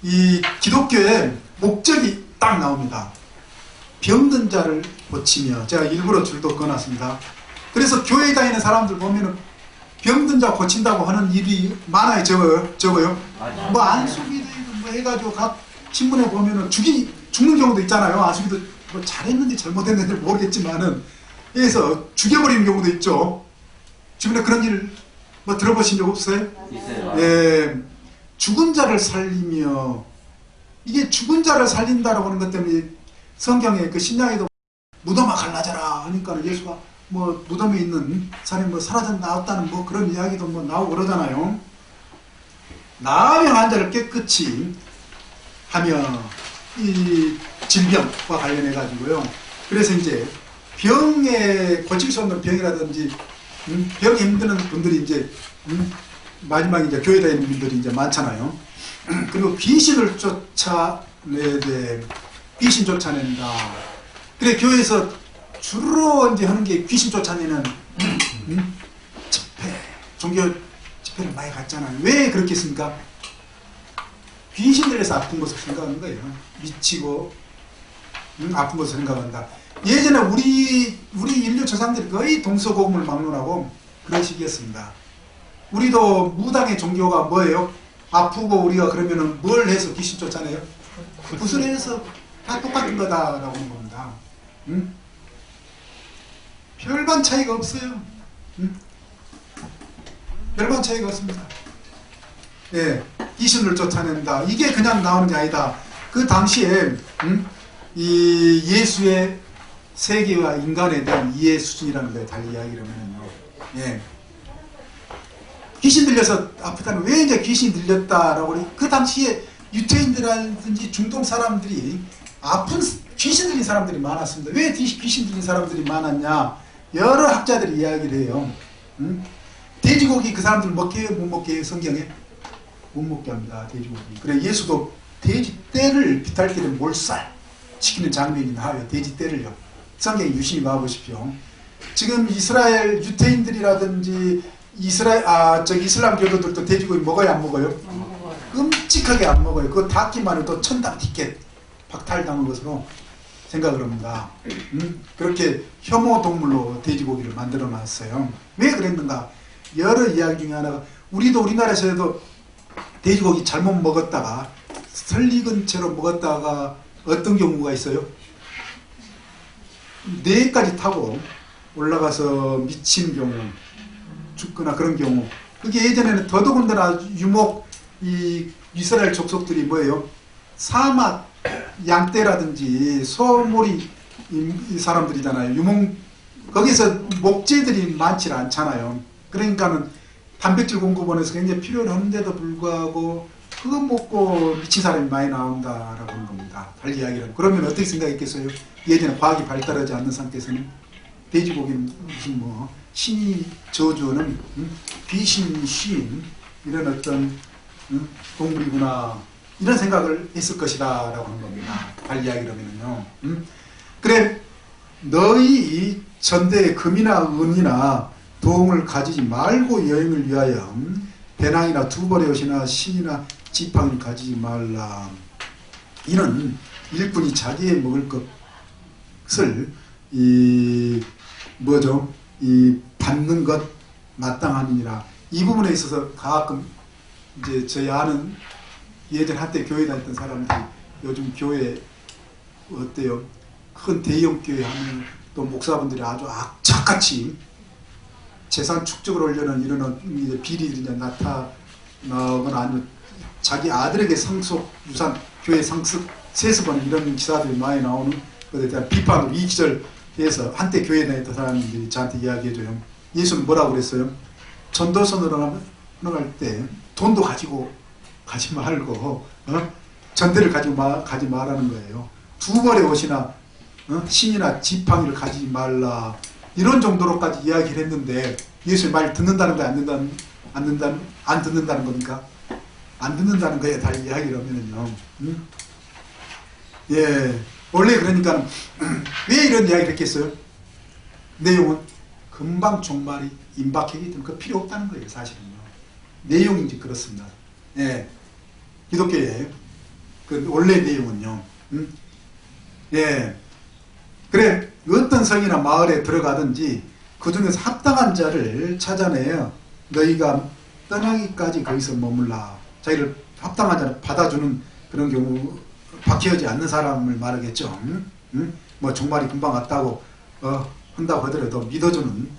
이 기독교의 목적이 딱 나옵니다. 병든 자를 고치며. 제가 일부러 줄도 꺼놨습니다. 그래서 교회에 다니는 사람들 보면은 병든 자 고친다고 하는 일이 많아요. 적어요. 뭐 안수기도 뭐 해가지고 각 신문에 보면은 죽는 경우도 있잖아요. 안수기도 뭐 잘했는지 잘못했는지 모르겠지만은 그래서 죽여버리는 경우도 있죠. 주변에 그런 일 뭐 들어보신 적 없어요? 있어요. 예, 죽은 자를 살리며. 이게 죽은 자를 살린다라고 하는 것 때문에 성경에 그 신약에도 무덤아 갈라져라 하니까 예수가 뭐 무덤에 있는 사람이 뭐 사라져 나왔다는 뭐 그런 이야기도 뭐 나오고 그러잖아요. 나으면 환자를 깨끗이 하며 이 질병과 관련해 가지고요. 그래서 이제 병에 고칠 수 없는 병이라든지 병이 힘드는 분들이 이제 마지막에 이제 교회 다니는 분들이 이제 많잖아요. 그리고 귀신을 쫓아내야 돼. 귀신 쫓아낸다. 그래 교회에서 주로 이제 하는 게 귀신 쫓아내는 집회, 종교 집회를 많이 갔잖아요. 왜 그렇게 했습니까? 귀신들에서 아픈 것을 생각하는 거예요. 미치고 아픈 것을 생각한다. 예전에 우리 인류 조상들이 거의 동서고금을 막론하고 그런 식이었습니다. 우리도 무당의 종교가 뭐예요? 아프고 우리가 그러면은 뭘 해서 귀신 쫓아내요? 굿을 해서 다 똑같은 거다라고 하는 겁니다. 별반 차이가 없어요. 별반 차이가 없습니다. 예, 귀신을 쫓아낸다. 이게 그냥 나오는 게 아니다. 그 당시에 이 예수의 세계와 인간에 대한 이해 수준이라는 거에 달리 이야기를 하면요. 예. 귀신 들려서 아프다는, 왜 이제 귀신 들렸다라고, 그 당시에 유태인들이라든지 중동 사람들이 아픈 귀신 들린 사람들이 많았습니다. 왜 귀신 들린 사람들이 많았냐? 여러 학자들이 이야기를 해요. 돼지고기 그 사람들 먹게 해요? 못 먹게 해요? 성경에? 못 먹게 합니다. 돼지고기. 그래 예수도 돼지 떼를 비탈길에 몰살 시키는 장면이 나와요. 돼지 떼를요. 성경에 유심히 봐보십시오. 지금 이스라엘 유태인들이라든지 이슬람 교도들도 돼지고기 먹어요? 안 먹어요? 안 먹어요. 끔찍하게 안 먹어요. 그거 닿기만 해도 천당 티켓 박탈당한 것으로 생각을 합니다. 그렇게 혐오 동물로 돼지고기를 만들어 놨어요. 왜 그랬는가? 여러 이야기 중에 하나가, 우리도 우리나라에서도 돼지고기 잘못 먹었다가 설익은 채로 먹었다가 어떤 경우가 있어요? 뇌까지 타고 올라가서 미친 경우, 죽거나 그런 경우. 그게 예전에는 더더군다나 유목 이 이스라엘 족속들이 뭐예요? 사막 양떼라든지 소몰이 이 사람들이잖아요. 유목 거기서 목재들이 많지 않잖아요. 그러니까는 단백질 공급원에서 굉장히 필요를 하는데도 불구하고 그거 먹고 미친 사람이 많이 나온다라고 하는 겁니다. 달리 이야기를. 그러면 어떻게 생각했겠어요? 예전에 과학이 발달하지 않는 상태에서는 돼지고기는 무슨 뭐 신이 저주는 귀신, 신 이런 어떤 동물이구나 이런 생각을 했을 것이다 라고 하는 겁니다. 달리 이야기를 하면요. 그래 너희 전대에 금이나 은이나 도움을 가지지 말고 여행을 위하여 배낭이나 두벌의 옷이나 신이나 지팡이를 가지지 말라. 이는 일꾼이 자기의 먹을 것을 받는 것 마땅함이니라. 이 부분에 있어서 가끔 이제 저희 아는 예전 한때 교회 다녔던 사람들이 요즘 교회 어때요? 큰 대형 교회 하면 또 목사분들이 아주 악착같이 재산 축적을 하려는 이런 비리들이 나타나거나 아니면 자기 아들에게 상속 유산 교회 상속 세습하는 이런 기사들이 많이 나오는 것에 대한 비판으로 이 기절해서 한때 교회에 다녔던 사람들이 저한테 이야기해줘요. 예수는 뭐라고 그랬어요? 전도선으로 나갈 때 돈도 가지고 가지 말고 전대를 가지 말라는 거예요. 두 벌의 옷이나 신이나 지팡이를 가지지 말라. 이런 정도로까지 이야기를 했는데 예수의 말 듣는다는 거야? 안 듣는다는 겁니까? 안 듣는다는 거에 달리 이야기를 하면은요. 예. 원래 그러니까 왜 이런 이야기를 했겠어요? 내용은 금방 종말이 임박하기 때문에 그 필요 없다는 거예요. 사실은요. 내용인지 그렇습니다. 예. 기독교의 그 원래 내용은요. 예. 그래 어떤 성이나 마을에 들어가든지 그 중에서 합당한 자를 찾아내어 너희가 떠나기까지 거기서 머물라. 자기를 합당한 자를 받아주는 그런 경우 박해하지 않는 사람을 말하겠죠. 뭐 종말이 금방 왔다고 한다고 하더라도 믿어주는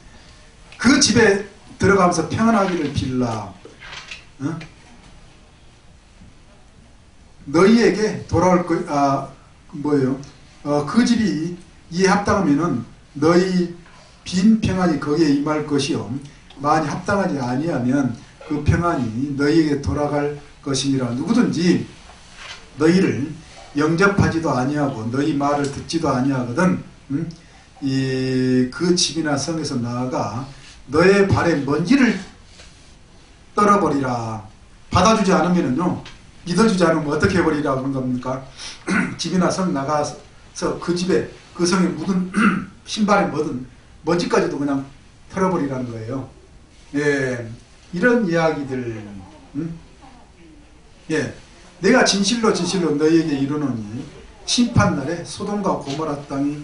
그 집에 들어가면서 평안하기를 빌라. 너희에게 돌아올 그 집이 이에 합당하면은 너희 빈 평안이 거기에 임할 것이요 만이 합당하지 아니하면 그 평안이 너희에게 돌아갈 것이니라. 누구든지 너희를 영접하지도 아니하고 너희 말을 듣지도 아니하거든 그 집이나 성에서 나아가 너의 발에 먼지를 떨어버리라. 받아주지 않으면은요, 믿어주지 않으면 어떻게 해버리라고 하는 겁니까? 집이나 성 나가서 그 집에 그 성에 묻은 신발에 묻은 먼지까지도 그냥 털어버리라는 거예요. 예, 이런 이야기들. 예, 내가 진실로 너희에게 이르노니 심판날에 소돔과 고모라 땅이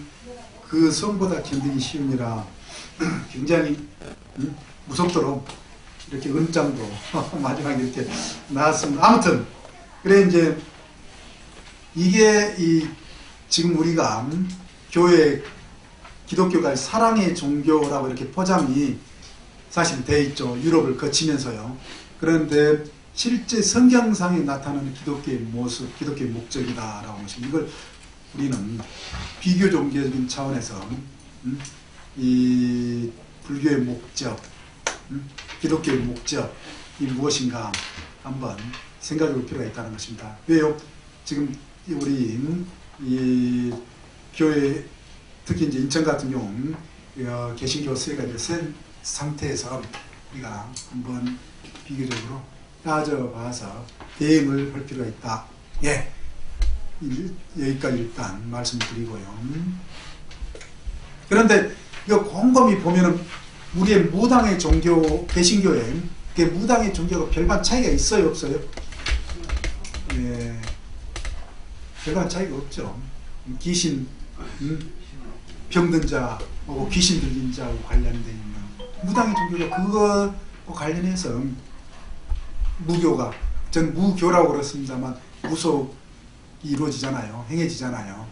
그 성보다 견디기 쉬우니라. 굉장히 무섭도록 이렇게 은장도 마지막에 이렇게 나왔습니다. 아무튼 그래 이제 이게 지금 우리가 교회 기독교가 사랑의 종교라고 이렇게 포장이 사실 돼 있죠. 유럽을 거치면서요. 그런데 실제 성경상에 나타나는 기독교의 모습, 기독교의 목적이다라고 하는 이걸 우리는 비교 종교적인 차원에서 이 불교의 목적, 기독교의 목적이 무엇인가 한번 생각해 볼 필요가 있다는 것입니다. 왜요? 지금 우리 이 교회, 특히 이제 인천 같은 경우 개신교 세가 이제 센 상태에서 우리가 한번 비교적으로 따져봐서 대응을 할 필요가 있다. 예, 여기까지 일단 말씀드리고요. 그런데 이거 곰곰이 보면은 우리의 무당의 종교, 개신교에 무당의 종교가 별반 차이가 있어요, 없어요? 예, 별반 차이가 없죠. 귀신, 병든 자하고 귀신 들린 자하고 관련되어 있는 무당의 종교가 그거와 관련해서 무교가, 전 무교라고 그렇습니다만 무속이 이루어지잖아요. 행해지잖아요.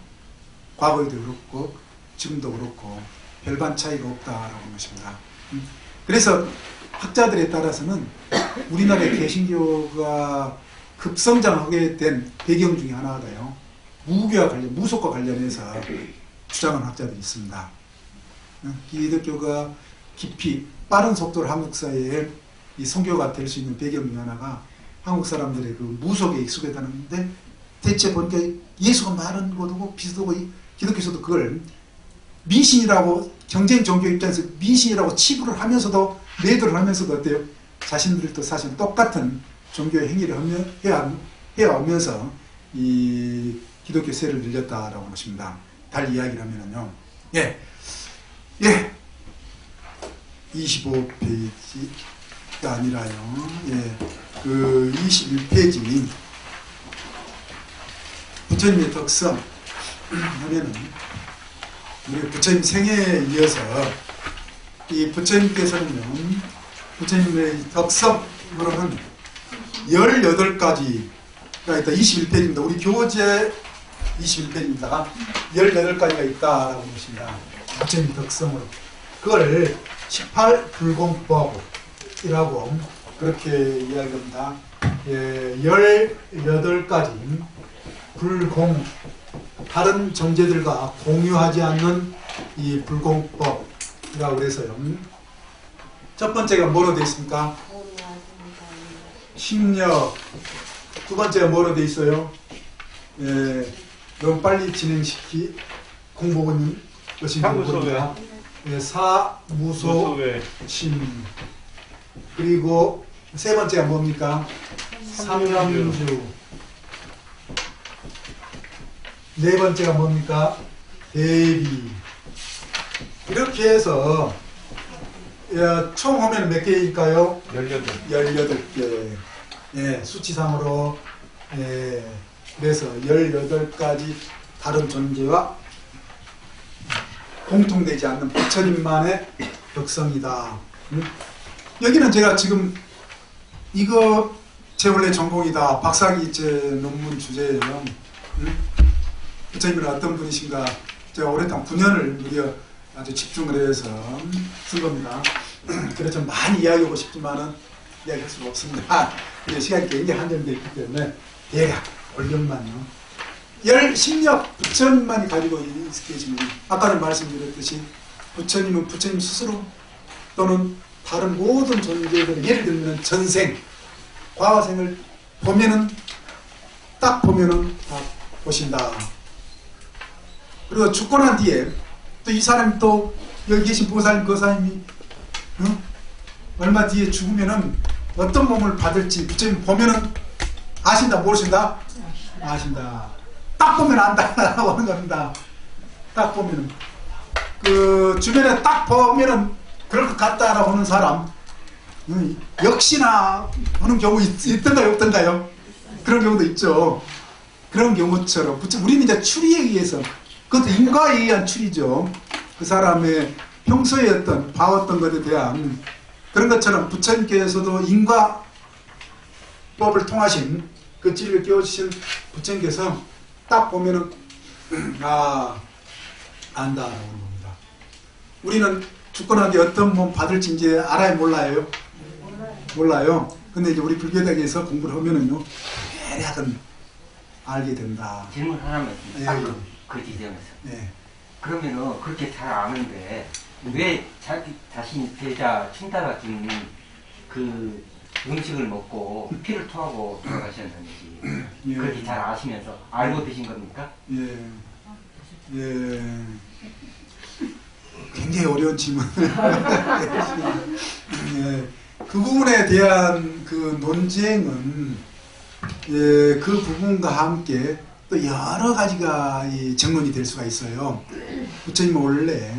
과거에도 그렇고 지금도 그렇고 별반 차이가 없다라고 하는 것입니다. 그래서 학자들에 따라서는 우리나라의 개신교가 급성장하게 된 배경 중에 하나가요. 무교와 무속과 관련해서 주장하는 학자들이 있습니다. 기독교가 깊이 빠른 속도로 한국 사회에 이 선교가 될 수 있는 배경 중에 하나가 한국 사람들의 그 무속에 익숙해다는데, 대체 보니까 예수가 많은 것도 비슷하고 기독교에서도 그걸 미신이라고, 경쟁 종교 입장에서 미신이라고 치부를 하면서도, 매도를 하면서도 어때요? 자신들도 사실 똑같은 종교의 행위를 해오면서 이 기독교 세를 늘렸다라고 하는 것입니다. 달리 이야기를 하면은요. 예. 25페이지가 아니라요. 예. 그 21페이지. 부처님의 덕성 하면은 우리 부처님 생애에 이어서 이 부처님께서는요, 부처님의 덕성으로는 18가지가 있다. 21페이지입니다. 우리 교재 21페이지입니다가 18가지가 있다라고 하는 것입니다. 부처님 덕성으로. 그걸 18불공법이라고 그렇게 이야기합니다. 예, 18가지 불공, 다른 존재들과 공유하지 않는 이 불공법이라고 그래서요. 첫 번째가 뭐로 되어 있습니까? 심력. 두 번째가 뭐로 되어 있어요? 예, 너무 빨리 공복은 것이 뭐입니까? 예, 사무소심. 그리고 세 번째가 뭡니까? 삼명주. 네 번째가 뭡니까? 대비. 이렇게 해서 총 하면 몇 개일까요? 18개. 예, 수치상으로. 예, 그래서 18가지 다른 존재와 공통되지 않는 부처님만의 덕성이다. 여기는 제가 지금 이거 제 원래 전공이다. 박사학위 제 논문 주제예요. 부처님은 어떤 분이신가? 제가 오랫동안 9년을 무려 아주 집중을 해서 쓴 겁니다. 그래서 좀 많이 이야기하고 싶지만은 이야기할 수가 없습니다. 시간이 굉장히 한정되어 있기 때문에 대략 원론만요. 심력 부처님만이 가지고 계시는, 아까는 말씀드렸듯이 부처님은 부처님 스스로 또는 다른 모든 존재들, 예를 들면 전생, 과거생을 보면은 딱 보면은 다 보신다. 그리고 죽고 난 뒤에 또 이 사람이 또 여기 계신 보살님, 거사님이 얼마 뒤에 죽으면은 어떤 몸을 받을지 부처님 보면은 아신다, 모르신다? 아신다. 딱 보면 안다라고 하는 겁니다. 딱 보면은 그 주변에 딱 보면은 그럴 것 같다라고 하는 사람, 역시나 하는 경우 있던가요, 없던가요? 그런 경우도 있죠. 그런 경우처럼 우리는 이제 추리에 의해서, 그것도 인과에 의한 추리죠. 그 사람의 평소에 어떤 봐왔던 것에 대한 그런 것처럼 부처님께서도 인과법을 통하신 그 진리를 깨우치신 부처님께서 딱 보면은 안다라고 하는 겁니다. 우리는 죽고 난 뒤에 어떤 몸 받을지 이제 알아요, 몰라요? 몰라요. 근데 이제 우리 불교대학에서 공부를 하면은요, 대략은 알게 된다. 질문 하나만 예, 딱 예. 그 지점에서. 네. 그러면은 그렇게 잘 아는데 왜 자기 자신이 제자 춘다가 준 그 음식을 먹고 피를 토하고 돌아가셨는지 예. 그렇게 잘 아시면서 알고 드신 겁니까? 예. 예. 굉장히 어려운 질문. 예. 그 부분에 대한 그 논쟁은 예, 그 부분과 함께 또 여러 가지가 이 정론이 될 수가 있어요. 부처님은 원래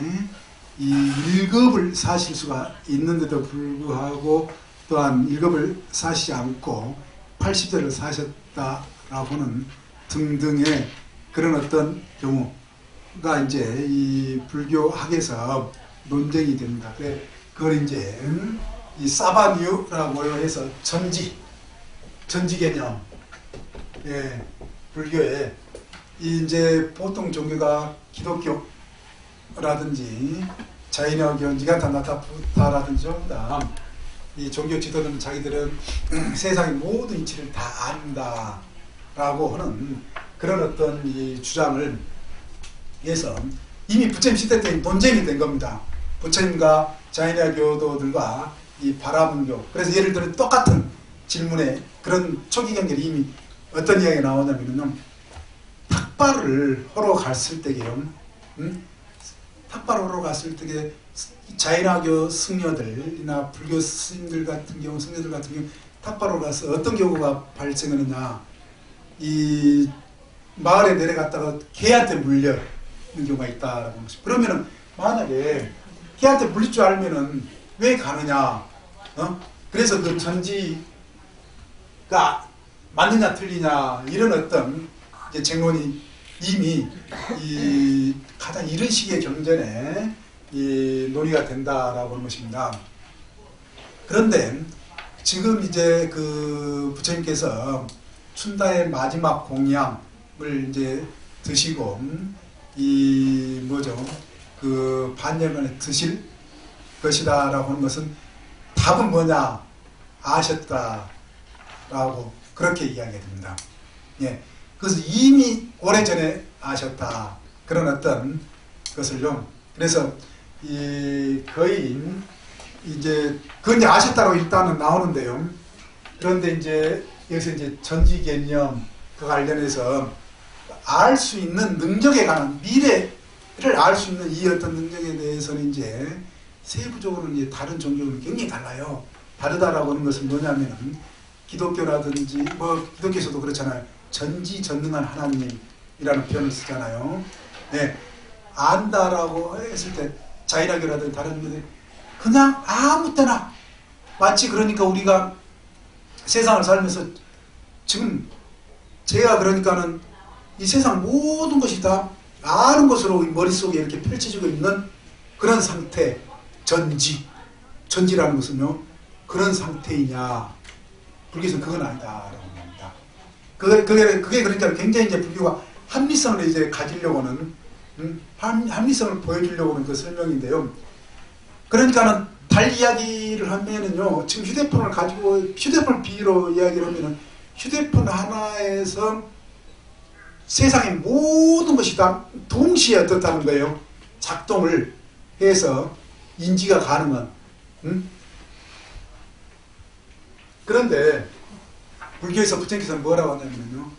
이 일겁을 사실 수가 있는데도 불구하고 또한 일겁을 사시지 않고 80세를 사셨다라고는 등등의 그런 어떤 경우가 이제 이 불교학에서 논쟁이 됩니다. 그걸 이제 이 사바뉴라고 해서 전지 개념, 예, 불교에 이 이제 보통 종교가 기독교라든지 자이너교, 니간타나타부타라든지 전부 다 이 종교 지도자는 자기들은 세상의 모든 이치를 다 안다라고 하는 그런 어떤 이 주장을 해서 이미 부처님 시대 때 논쟁이 된 겁니다. 부처님과 자이나 교도들과 이 바라문교. 그래서 예를 들어 똑같은 질문에 그런 초기 경계를 이미 어떤 이야기가 나오냐면요. 탁발을 하러 갔을 때게요. 탁발을 하러 갔을 때게 자이나교 승려들이나 불교 스님들 같은 경우, 승려들 같은 경우 탁발을 가서 어떤 경우가 발생하느냐. 이 마을에 내려갔다가 개한테 물려는 경우가 있다라고. 그러면은 만약에 개한테 물릴 줄 알면은 왜 가느냐? 그래서 그 전지가 맞느냐 틀리냐 이런 어떤 이제 쟁론이 이미 이 가장 이런 식의 경전에 이 논의가 된다라고 하는 것입니다. 그런데 지금 이제 그 부처님께서 춘다의 마지막 공양을 이제 드시고 이 뭐죠? 그 반년 만에 드실 것이다라고 하는 것은 답은 뭐냐? 아셨다라고 그렇게 이야기가 됩니다. 예. 그래서 이미 오래전에 아셨다. 그런 어떤 것을요. 그래서 이 거의 이제 그건 이제 아셨다고 일단은 나오는데요. 그런데 이제 여기서 이제 전지 개념 그 관련해서 알 수 있는 능력에 관한 미래를 알 수 있는 이 어떤 능력에 대해서는 이제 세부적으로는 이제 다른 종교는 굉장히 달라요. 다르다라고 하는 것은 뭐냐면은 기독교라든지 뭐 기독교에서도 그렇잖아요. 전지전능한 하나님이라는 표현을 쓰잖아요. 네, 안다라고 했을 때 자이나교라든지 다른 교들 그냥 아무 때나 마치 그러니까 우리가 세상을 살면서 지금 제가 그러니까는 이 세상 모든 것이 다 아는 것으로 머릿속에 이렇게 펼쳐지고 있는 그런 상태, 전지라는 것은요, 그런 상태이냐. 불교에서는 그건 아니다라고 합니다. 그게 그러니까 굉장히 이제 불교가 합리성을 이제 가지려고 하는, 합리성을 보여주려고 하는 그 설명인데요. 그러니까는 달 이야기를 하면은요, 지금 휴대폰을 가지고, 휴대폰 비로 이야기를 하면은 휴대폰 하나에서 세상의 모든 것이 다 동시에 어떻다는 거예요. 작동을 해서 인지가 가능한. 그런데 불교에서 부처님께서는 뭐라고 하냐면요.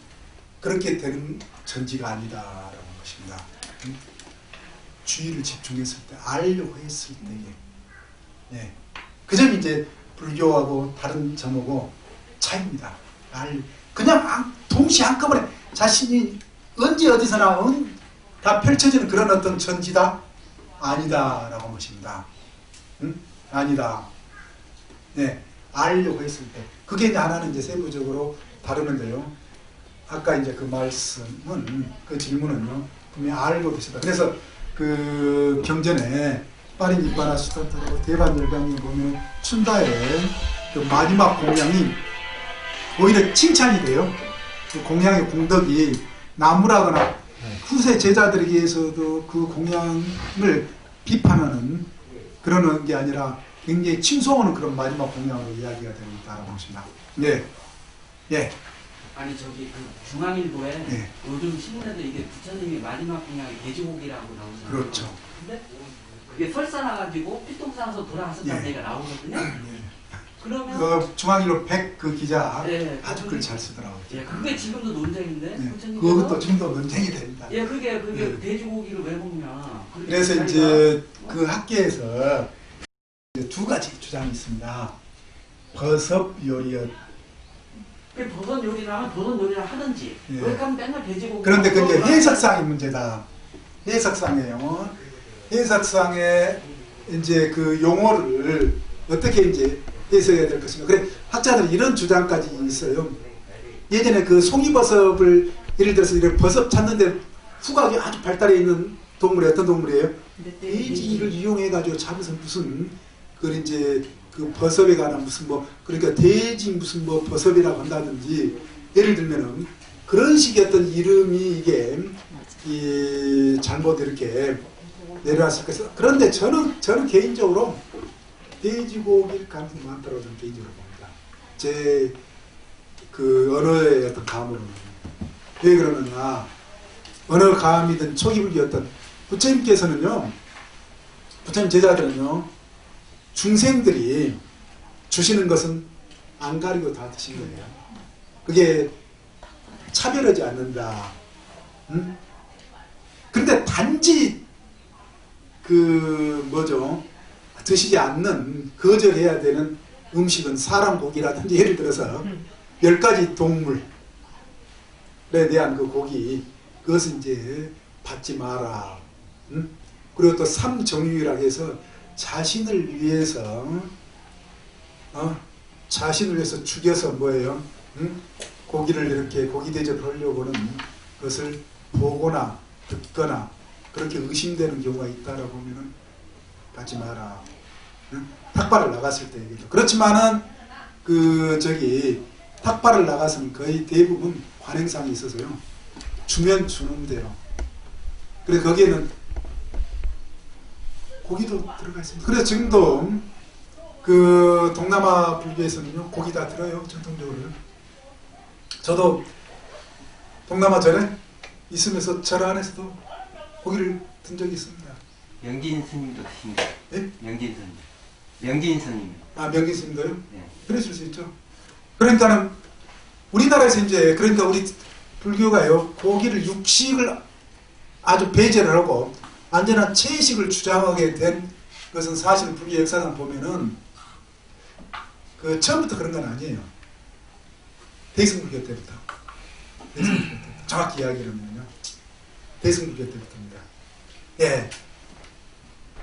그렇게 되는 전지가 아니다라고 하는 것입니다. 주의를 집중했을 때, 알려고 했을 때에. 네. 그 점이 이제 불교하고 다른 점하고 차이입니다. 그냥 동시에 한꺼번에 자신이 언제 어디서나 다 펼쳐지는 그런 어떤 전지다? 아니다라고 하는 것입니다. 아니다. 네. 알려고 했을 때. 그게 이제 하나는 이제 세부적으로 다루는데요. 아까 이제 그 말씀은, 그 질문은요, 분명히 알고 계시다. 그래서 그 경전에 빠린 이빠나 수타타라고 대반열강에 보면 춘다의 그 마지막 공양이 오히려 칭찬이 돼요. 그 공양의 공덕이 나무라거나 후세 제자들에게서도 그 공양을 비판하는 그런 게 아니라 굉장히 칭송하는 그런 마지막 공약으로 이야기가 되고 있다고 보십니다. 예, 예, 아니 저기 그 중앙일보에 예. 요즘 신문에도 이게 부처님이 마지막 공약이 돼지고기라고 나오잖아요. 그렇죠. 근데 그게 설사 나가지고 피똥 싸서 돌아왔었다는 예. 얘기가 나오거든요. 예. 그러면 그 중앙일보 100 그 기자 예, 아주 글 잘 쓰더라고요. 예, 그게 지금도 논쟁인데 예. 부처님께서 그것도 지금도 논쟁이 됩니다. 예, 그게 예. 돼지고기를 왜 먹냐. 그렇게 그래서 자기가 이제 그 학계에서 이제 두 가지 주장이 있습니다. 버섯 요리였. 그 버섯 요리를 하면 버섯 요리를 하든지 예. 왜 하면 맨날 돼지고기 그런데 그 이제 먹고 해석상의 문제다. 해석상이에요. 해석상의 이제 그 용어를 어떻게 이제 해석해야 될 것인가. 그래 학자들이 이런 주장까지 있어요. 예전에 그 송이버섯을 예를 들어서 이런 버섯 찾는데 후각이 아주 발달해 있는 동물이 어떤 동물이에요? 돼지를 이용해 가지고 잡아서 무슨 그 이제 그 버섯에 관한 무슨 뭐 그러니까 돼지 무슨 뭐 버섯이라고 한다든지 예를 들면은 그런 식의 어떤 이름이 이게 이 잘못 이렇게 내려왔을 것이다. 그런데 저는 개인적으로 돼지고기일 가능성이 많다고 저는 개인적으로 봅니다. 제 그 언어의 어떤 감으로는. 왜 그러느냐. 언어 감이든 초기불교였던 부처님께서는요. 부처님 제자들은요. 중생들이 주시는 것은 안 가리고 다 드신 거예요. 그게 차별하지 않는다. 응? 근데 단지 그 뭐죠? 드시지 않는 거절해야 되는 음식은 사람 고기라든지 예를 들어서 10가지 동물에 대한 그 고기 그것은 이제 받지 마라. 응? 그리고 또 삼정유라고 해서 자신을 위해서 자신을 위해서 죽여서 뭐예요? 응? 고기를 이렇게 고기 대접을 하려고 하는 것을 보거나 듣거나 그렇게 의심되는 경우가 있다라고 보면은 받지 마라. 응? 탁발을 나갔을 때 얘기죠. 그렇지만은 그 저기 탁발을 나가서는 거의 대부분 관행상이 있어서요. 주면 주는 대로. 그래서 거기에는 고기도 들어가 있습니다. 그래서 지금도 그 동남아 불교에서는요 고기 다 들어요. 전통적으로. 저도 동남아 전에 있으면서 절 안에서도 고기를 든 적이 있습니다. 명진 스님도 드십니다. 예? 명진 스님. 명진 스님. 아 명진 스님도요? 네. 그랬을 수 있죠. 그러니까는 우리나라에서 이제 그러니까 우리 불교가요 고기를 육식을 아주 배제를 하고 완전한 채식을 주장하게 된 것은 사실 불교 역사상 보면은 그 처음부터 그런 건 아니에요. 대승불교 때부터. 대승불교 때부터. 정확히 이야기하면요. 대승불교 때부터입니다. 예.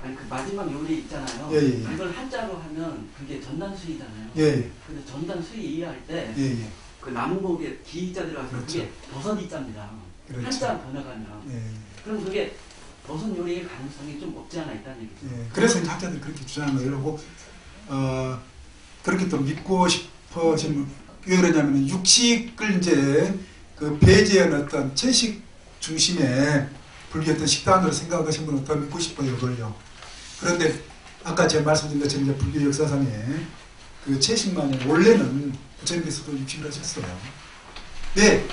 아니 그 마지막 요리 있잖아요. 예, 예, 예. 그걸 한자로 하면 그게 전단수이잖아요. 예, 예. 근데 전단수이 이해할 때 예, 예. 그 남곡에 기자 들어가서 그렇죠. 그게 버섯 이자입니다. 그렇죠. 한자 번역하면. 예. 그럼 그게 버섯 요리의 가능성이 좀 없지 않아 있다는 얘기죠. 예. 그래서 이제 학자들이 그렇게 주장을 하고 그렇게 또 믿고 싶어지면 왜 그러냐면 육식을 이제 그 배제한 어떤 채식 중심의 불교 어떤 식단으로 생각하신 분은 더 믿고 싶어요, 그걸요. 그런데 아까 제가 말씀드린 것처럼 이제 불교 역사상에 그 채식만이 원래는 부처님께서도 육식을 하셨어요. 네,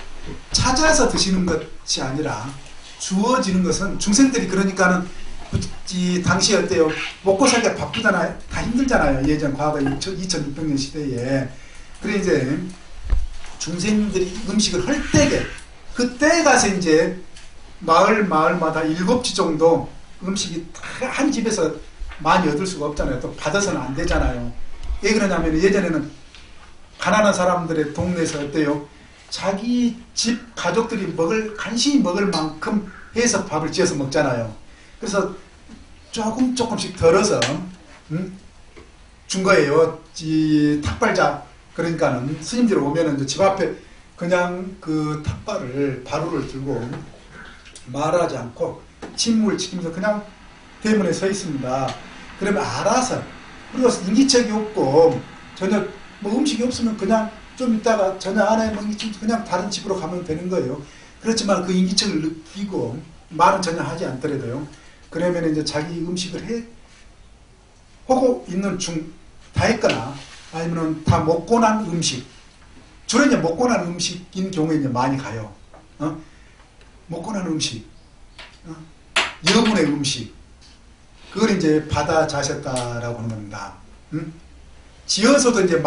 찾아서 드시는 것이 아니라 주어지는 것은 중생들이 그러니까는 이 당시 어때요? 먹고 살기가 바쁘잖아요. 다 힘들잖아요. 예전 과거 2600년 시대에. 그래 이제 중생들이 음식을 할 때에 그때 가서 이제 마을마다 7집 정도 음식이 다 한 집에서 많이 얻을 수가 없잖아요. 또 받아서는 안 되잖아요. 왜 그러냐면 예전에는 가난한 사람들의 동네에서 어때요? 자기 집 가족들이 간신히 먹을 만큼 해서 밥을 지어서 먹잖아요. 그래서 조금씩 덜어서 준 거예요. 이 탁발자 그러니까는 스님들이 오면은 이제 집 앞에 그냥 그 탁발을 바루를 들고 말하지 않고 침묵을 지키면서 그냥 대문에 서 있습니다. 그러면 알아서 그리고 인기척이 없고 전혀 뭐 음식이 없으면 그냥 좀 있다가 전혀 안 하면 그냥 다른 집으로 가면 되는 거예요. 그렇지만 그 인기척을 느끼고 말은 전혀 하지 않더라도요. 그러면 이제 자기 음식을 보고 있는 중 다 했거나 아니면 다 먹고 난 음식, 주로 이제 먹고 난 음식인 경우에 이제 많이 가요. 먹고 난 음식, 여분의 음식, 그걸 이제 받아 자셨다라고 하는 겁니다. 지어서도 이제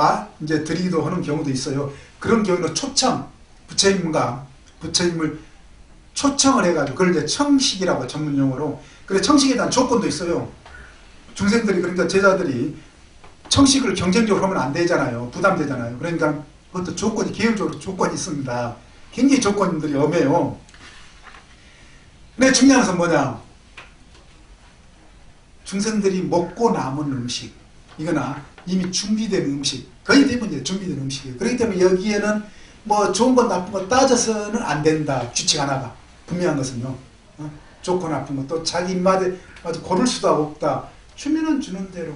드리기도 하는 경우도 있어요. 그런 경우는 초청, 부처님을 초청을 해가지고, 그걸 이제 청식이라고 전문 용어로. 그래, 청식에 대한 조건도 있어요. 중생들이, 그러니까 제자들이 청식을 경쟁적으로 하면 안 되잖아요. 부담되잖아요. 그러니까 그것도 조건이, 계율적으로 조건이 있습니다. 굉장히 조건들이 엄해요. 근데 중요한 것은 뭐냐? 중생들이 먹고 남은 음식, 이거나 이미 준비된 음식, 거의 대부분 이제 준비된 음식이에요. 그렇기 때문에 여기에는 뭐 좋은 것 나쁜 것 따져서는 안 된다. 규칙 하나가 분명한 것은요. 좋고 나쁜 것 또 자기 입맛에 아주 고를 수도 없다. 주면은 주는 대로.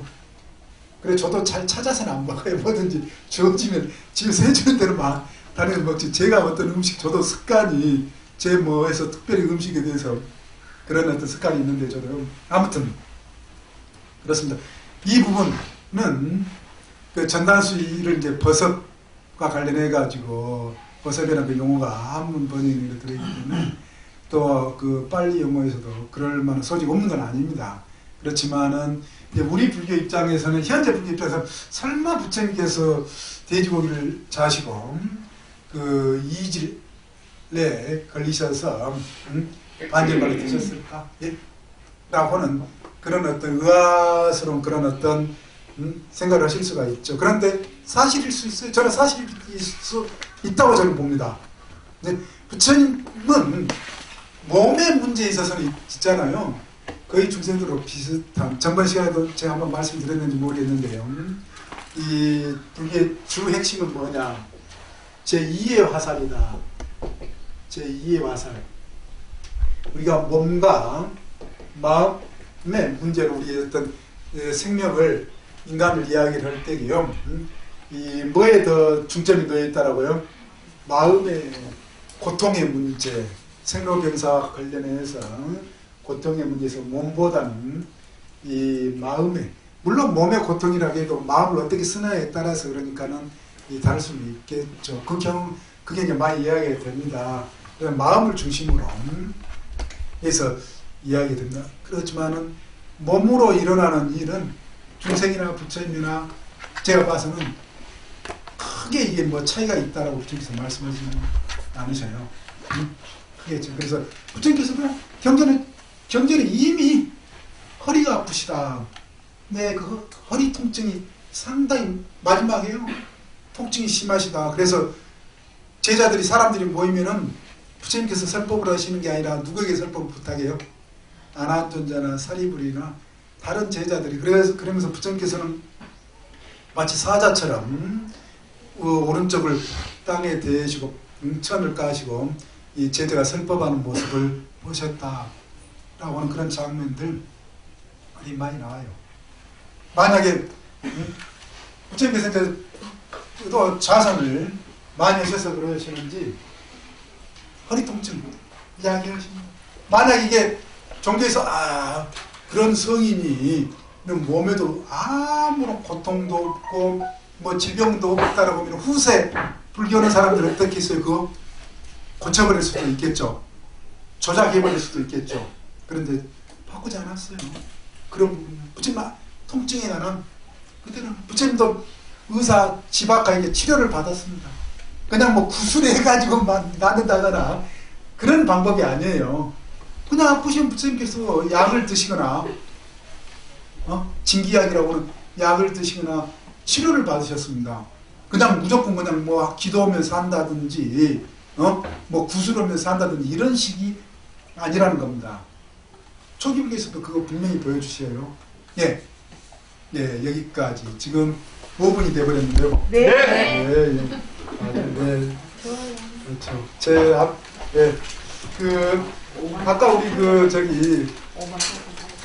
그래, 저도 잘 찾아서는 안 먹어요. 뭐든지 주어지면 집에서 해주는 대로 막 다른 먹지. 제가 어떤 음식, 저도 습관이 제 뭐에서 특별히 음식에 대해서 그런 어떤 습관이 있는데 저도 아무튼 그렇습니다. 이 부분은 그 전단수의를 이제 버섯과 관련해 가지고 버섯이라는 그 용어가 한문 번역으로 들어있기 때문에 또 그 빨리 용어에서도 그럴 만한 소지가 없는 건 아닙니다. 그렇지만은 이제 우리 불교 입장에서는, 현재 불교 입장에서 설마 부처님께서 돼지고기를 자시고 그 이질에 걸리셔서 반절말로 드셨을까? 예? 라고 하는 그런 어떤 의아스러운 그런 어떤 생각을 하실 수가 있죠. 그런데 사실일 수 있어요. 저는 사실일 수 있다고 저는 봅니다. 부처님은 몸의 문제에 있어서는 있잖아요. 거의 중생들로 비슷한, 전번 시간에도 제가 한번 말씀드렸는지 모르겠는데요. 이 불교의 주 핵심은 뭐냐? 제2의 화살이다. 제2의 화살. 우리가 몸과 마음의 문제로 우리의 어떤 생명을, 인간을 이야기를 할 때요. 이 뭐에 더 중점이 놓여 있다라고요? 마음의 고통의 문제, 생로병사와 관련해서 고통의 문제에서 몸보다는 이 마음의, 물론 몸의 고통이라고 해도 마음을 어떻게 쓰느냐에 따라서 그러니까는 다를 수는 있겠죠. 그 경우 그게 이제 많이 이야기가 됩니다. 마음을 중심으로 해서 이야기가 됩니다. 그렇지만은 몸으로 일어나는 일은 중생이나 부처님이나 제가 봐서는 크게 이게 뭐 차이가 있다라고 부처님께서 말씀하시는 않으셔요. 크게. 그래서 부처님께서도 경전에 이미 허리가 아프시다. 네, 그 허리 통증이 상당히 마지막에요. 통증이 심하시다. 그래서 제자들이, 사람들이 모이면은 부처님께서 설법을 하시는 게 아니라 누구에게 설법을 부탁해요? 아난존자나 사리부리나 다른 제자들이. 그러면서 부처님께서는 마치 사자처럼 오른쪽을 땅에 대시고 천을 까시고 이 제자가 설법하는 모습을 보셨다라고 하는 그런 장면들 많이 나와요. 만약에 부처님께서 이제 또 자선을 많이 하셔서 그러시는지 허리 통증 이야기하십니다. 만약 이게 종교에서 그런 성인이 몸에도 아무런 고통도 없고 뭐 질병도 없다라고 하면 후세 불교하는 사람들은 어떻게 했어요? 그거 고쳐버릴 수도 있겠죠. 조작해버릴 수도 있겠죠. 그런데 바꾸지 않았어요. 그럼 부처님 통증에 관한 그때는 부처님도 의사 지박하에게 치료를 받았습니다. 그냥 뭐 구술해가지고만 낫는다거나 그런 방법이 아니에요. 그냥 아프시면 부처님께서 약을 드시거나 진기약이라고 하는 약을 드시거나 치료를 받으셨습니다. 그냥 무조건 그냥 뭐 기도하면서 한다든지 뭐 구슬하면서 한다든지 이런 식이 아니라는 겁니다. 초기불교에서도 그거 분명히 보여주셔요. 예, 여기까지. 지금 5분이 돼버렸는데요. 네. 네. 그렇죠. 아까 우리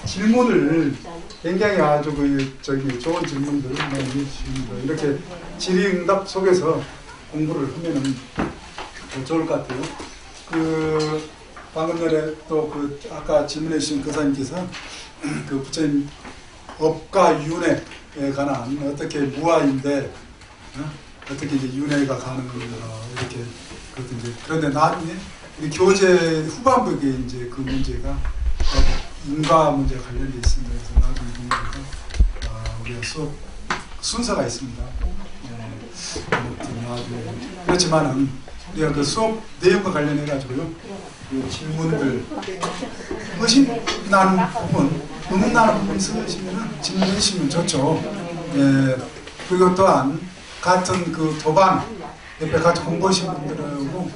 질문을 굉장히 아주 좋은 질문들 많이 해주십니다. 이렇게 질의응답 속에서 공부를 하면은 좋을 것 같아요. 방금 전에 또 아까 질문해 주신 교사님께서 부처님 업과 윤회에 관한 어떻게 무아인데 어떻게 이제 윤회가 가는 이렇게 그런데 나중에 우리 교재 후반부에 이제 그 문제가 인과 문제 관련돼 있습니다. 그래서 나중에 보니까 우리가 수업 순서가 있습니다. 아무튼 나중에 그렇지만은 우리가 그 수업 내용과 관련해 가지고요. 그 질문들 의심나는 부분, 의문나는 부분 있으시면은 질문해 주시면 좋죠. 그리고 또한 같은 그 도반 옆에 같이 공부하신 분들하고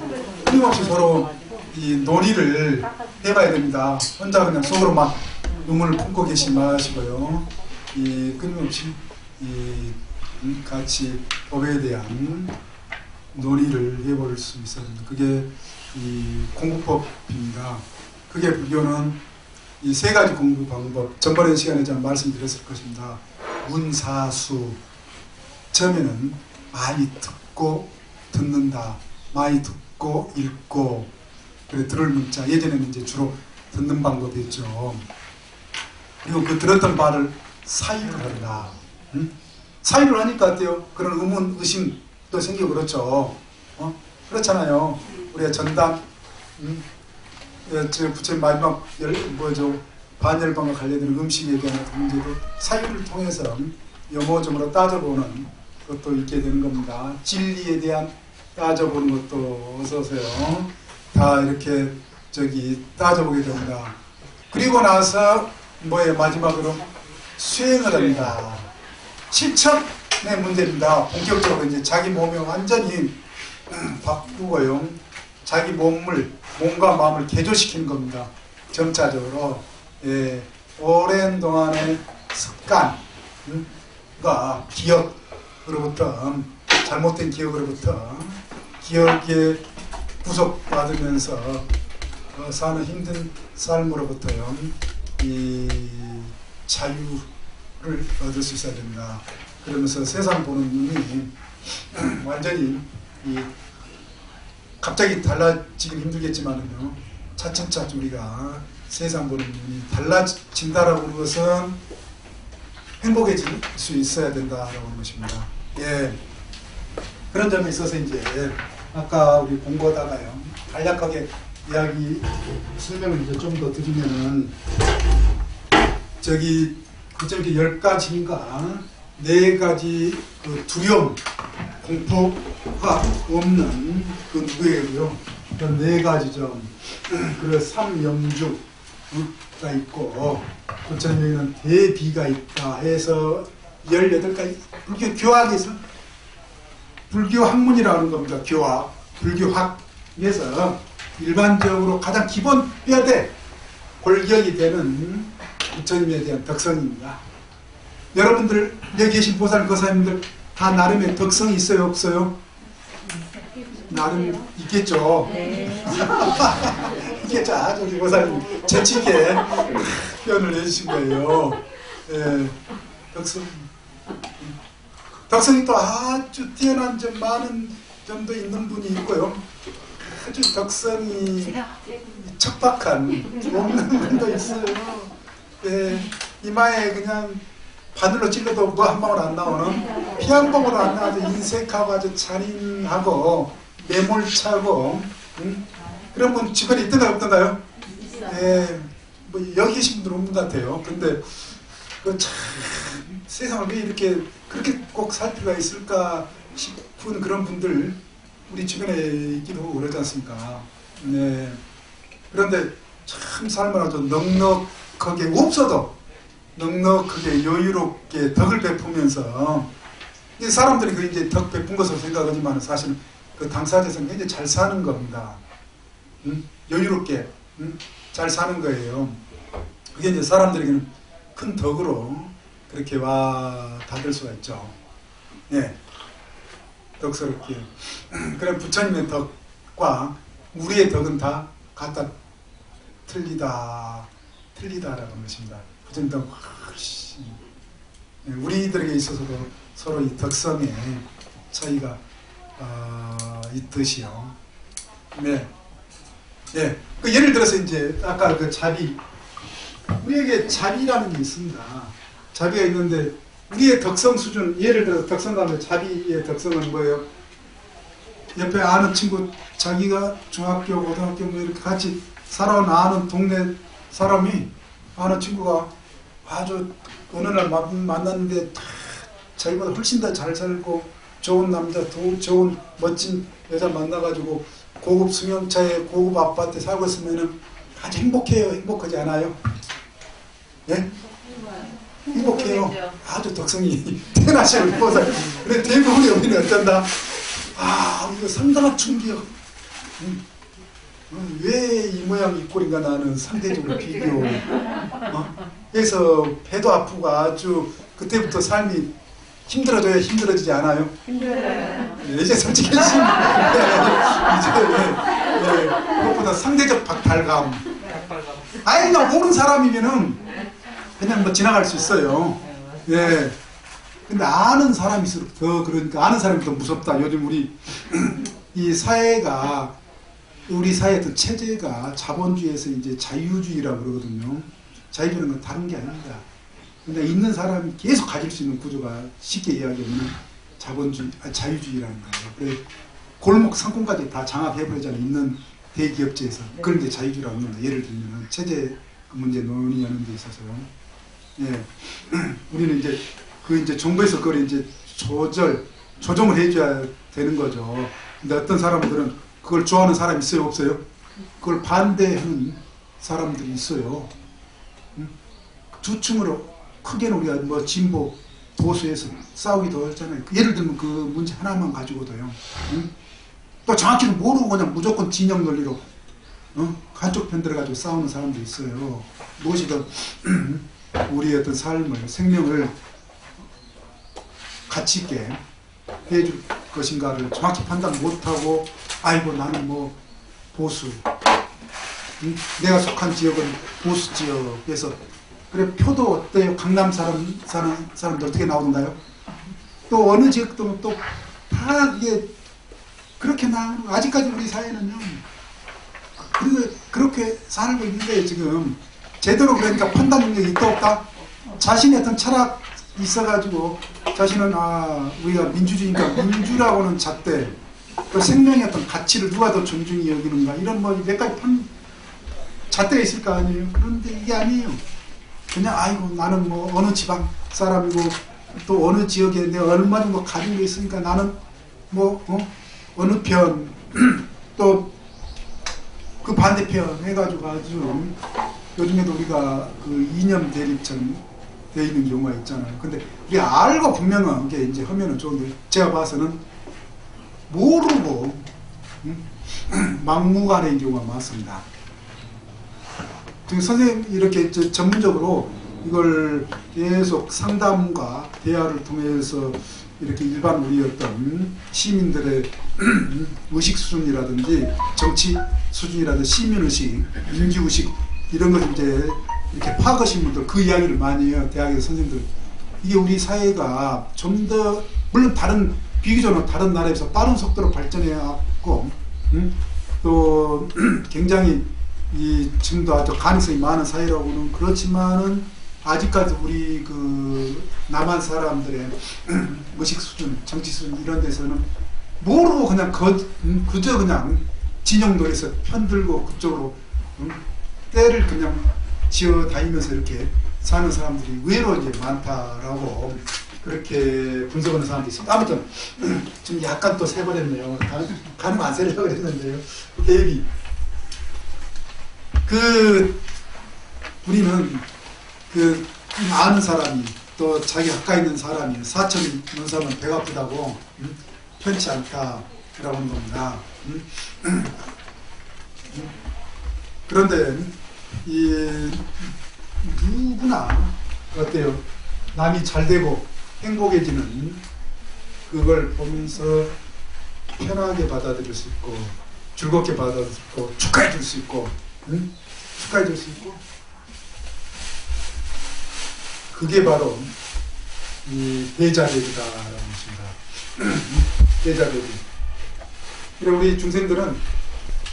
끊임없이 서로 이 논의를 해봐야 됩니다. 혼자 그냥 속으로 막 의문을 품고 계시지 마시고요. 이 끊임없이 이 같이 법에 대한 논의를 해볼 수 있어야 됩니다. 그게 이 공부법입니다. 그게 불교는 이 세 가지 공부 방법, 전번에 시간에 제가 말씀드렸을 것입니다. 문사수, 처음에는 많이 듣고 듣는다, 많이 듣고 읽고, 그래 들을 문자, 예전에는 이제 주로 듣는 방법이었죠. 그리고 그 들었던 바를 사유를 한다. 사유를 하니까 어때요? 그런 의문, 의심도 생기고 그렇죠. 그렇잖아요. 우리가 전담, 저 부처님 마지막 반열반과 관련된 음식에 대한 문제도 사유를 통해서 염호점으로 따져보는 것도 있게 되는 겁니다. 진리에 대한 따져보는 것도 어서서요. 다 이렇게 따져보게 됩니다. 그리고 나서 마지막으로 수행을 합니다. 실천의 문제입니다. 본격적으로 이제 자기 몸을 완전히 바꾸고요. 자기 몸과 마음을 개조시키는 겁니다. 점차적으로. 오랜 동안의 습관과 기억으로부터, 잘못된 기억으로부터 기억에 구속받으면서 사는 힘든 삶으로부터요, 이 자유를 얻을 수 있어야 됩니다. 그러면서 세상 보는 눈이 완전히 갑자기 달라지긴 힘들겠지만은요, 차츰차츰 우리가 세상 보는 눈이 달라진다라고 하는 것은 행복해질 수 있어야 된다라고 하는 것입니다. 그런 점에 있어서 이제 아까 우리 공부하다가요, 간략하게 설명을 이제 좀 더 드리면은, 그저기 10가지인가 4가지 그 두려움, 공포가 없는 그 누구예요? 그 4가지 점, 그 삼염주가 있고, 부처님에는 대비가 있다 해서 18가지, 불교 교학에서 불교 학문이라는 겁니다. 교학, 불교학에서 일반적으로 가장 기본 뼈대, 골격이 되는 부처님에 대한 덕성입니다. 여러분들 여기 계신 보살 거사님들 다 나름의 덕성이 있어요, 없어요? 나름 있겠죠. 네. 있겠죠. 아주 우리 보살님 재치있게 표현을 해주신 거예요. 덕성이 또 아주 뛰어난 점, 많은 점도 있는 분이 있고요. 아주 덕성이 척박한 없는 분도 있어요. 이마에 그냥 바늘로 찔러도 뭐 한 방울 안 나오는, 피 한 방울 안 나와도 인색하고 아주 잔인하고 매몰차고, 그런 분 주변에 있던가요, 없던가요? 여기 계신 분들은 없는 것 같아요. 근데 참 세상을 왜 이렇게 그렇게 꼭 살 필요가 있을까 싶은 그런 분들 우리 주변에 있기도 하고 그러지 않습니까? 그런데 참 삶을 아주 넉넉하게, 없어도 넉넉하게 여유롭게 덕을 베푸면서, 이제 사람들이 그 이제 덕 베푼 것으로 생각하지만 사실 그 당사자에서는 굉장히 잘 사는 겁니다. 여유롭게 잘 사는 거예요. 그게 이제 사람들에게는 큰 덕으로 그렇게 와 닿을 수가 있죠. 덕스럽게. 그럼 부처님의 덕과 우리의 덕은 다 갖다 틀리다라는 것입니다. 부처님 덕 훨씬, 우리들에게 있어서도 서로 이 덕성에 차이가 있듯이요. 그 예를 들어서 이제 아까 그 자비, 우리에게 자비라는 게 있습니다. 자비가 있는데 우리의 덕성 수준, 예를 들어 덕성가면 자비의 덕성은 뭐예요? 옆에 아는 친구, 자기가 중학교, 고등학교 뭐 이렇게 같이 살아온 아는 동네 사람이, 아는 친구가 아주 어느 날 만났는데 자기보다 훨씬 더 잘 살고 좋은 남자, 좋은 멋진 여자 만나가지고 고급 승용차에 고급 아파트에 살고 있으면은 아주 행복해요? 행복하지 않아요? 예? 행복해요. 아주 덕성이 태어나시고 이뻐서. 근데 대부분의 어머니는 어쩐다? 아, 이거 상당한 충격. 왜 이 모양 이 꼴인가 나는 상대적으로 비교. 그래서 배도 아프고 아주 그때부터 삶이 힘들어져야 힘들어지지 않아요? 힘들어요. 이제 솔직히 이제 그것보다 상대적 박탈감. 아니 나 모르는 사람이면은 그냥 뭐 지나갈 수 있어요. 예. 근데 아는 사람일수록 더 그러니까 아는 사람이 더 무섭다. 요즘 우리 이 사회가 우리 사회의 어떤 체제가 자본주의에서 이제 자유주의라고 그러거든요. 자유주의는 건 다른 게 아닙니다. 근데 있는 사람이 계속 가질 수 있는 구조가 쉽게 이야기하면 자유주의라는 거예요. 그래 골목 상권까지 다 장악해버리잖아요. 있는 대기업체에서. 그런 게 자유주의라고 합니다. 예를 들면 체제 문제 논의하는 데 있어서요. 예. 우리는 이제 이제 정부에서 그걸 이제 조정을 해줘야 되는 거죠. 근데 어떤 사람들은 그걸 좋아하는 사람이 있어요, 없어요? 그걸 반대하는 사람들이 있어요. 두 층으로 크게는 우리가 뭐 진보, 보수에서 싸우기도 하잖아요. 예를 들면 그 문제 하나만 가지고도요. 또 정확히는 모르고 그냥 무조건 진영 논리로 한쪽 편 들어가지고 싸우는 사람도 있어요. 무엇이든 우리의 어떤 삶을, 생명을 가치 있게 해줄 것인가를 정확히 판단 못하고 아이고 나는 뭐 보수, 내가 속한 지역은 보수 지역에서 그래 표도 어때요? 강남 사는 사람들 어떻게 나오는가요? 또 어느 지역도 또 다 이게 그렇게 나오는 아직까지 우리 사회는요. 그리고 그렇게 살고 있는데 지금 제대로 그러니까 판단 능력이 있다 없다? 자신의 어떤 철학 있어가지고 자신은 우리가 민주주의니까 민주라고는 잣대 그 생명의 어떤 가치를 누가 더 존중히 여기는가 이런 뭐 몇 가지 잣대가 있을 거 아니에요. 그런데 이게 아니에요. 그냥 아이고 나는 뭐 어느 지방 사람이고 또 어느 지역에 내가 얼마 정도 가진 게 있으니까 나는 뭐 어느 편 또 그 반대편 해가지고 아주 요즘에도 우리가 그 이념 대립처럼 돼 있는 경우가 있잖아요. 근데 우리가 알고 분명한 게 이제 하면은 좋은데 제가 봐서는 모르고 막무가내인 경우가 많습니다. 선생님 이렇게 전문적으로 이걸 계속 상담과 대화를 통해서 이렇게 일반 우리 어떤 시민들의 의식 수준이라든지 정치 수준이라든지 시민의식, 민주의식 이런 걸 이제 이렇게 파악하신 분들 그 이야기를 많이 해요. 대학의 선생님들. 이게 우리 사회가 좀 더 물론 비교적으로 다른 나라에서 빠른 속도로 발전해왔고 또 굉장히 지금도 아주 가능성이 많은 사회라고는 그렇지만은 아직까지 우리 그 남한 사람들의 의식 수준, 정치 수준 이런 데서는 모르고 그냥 그저 그냥 진영놀이에서 편들고 그쪽으로 때를 그냥 지어 다니면서 이렇게 사는 사람들이 의외로 이제 많다라고 그렇게 분석하는 사람들이 있습니다. 아무튼 지금 약간 또 새버렸네요. 가늠 안 세려고 했는데요. 대비 우리는 아는 사람이 또 자기 가까이 있는 사람이 사천이 있는 사람은 배가 아프다고 편치 않다라고 하는 겁니다. 그런데 누구나 어때요? 남이 잘 되고 행복해지는 그걸 보면서 편하게 받아들일 수 있고 즐겁게 받아들일 수 있고 축하해 줄 수 있고 축하해 줄 수 있고 그게 바로 이 대자별이다라는 것입니다. 대자별이. 그래 우리 중생들은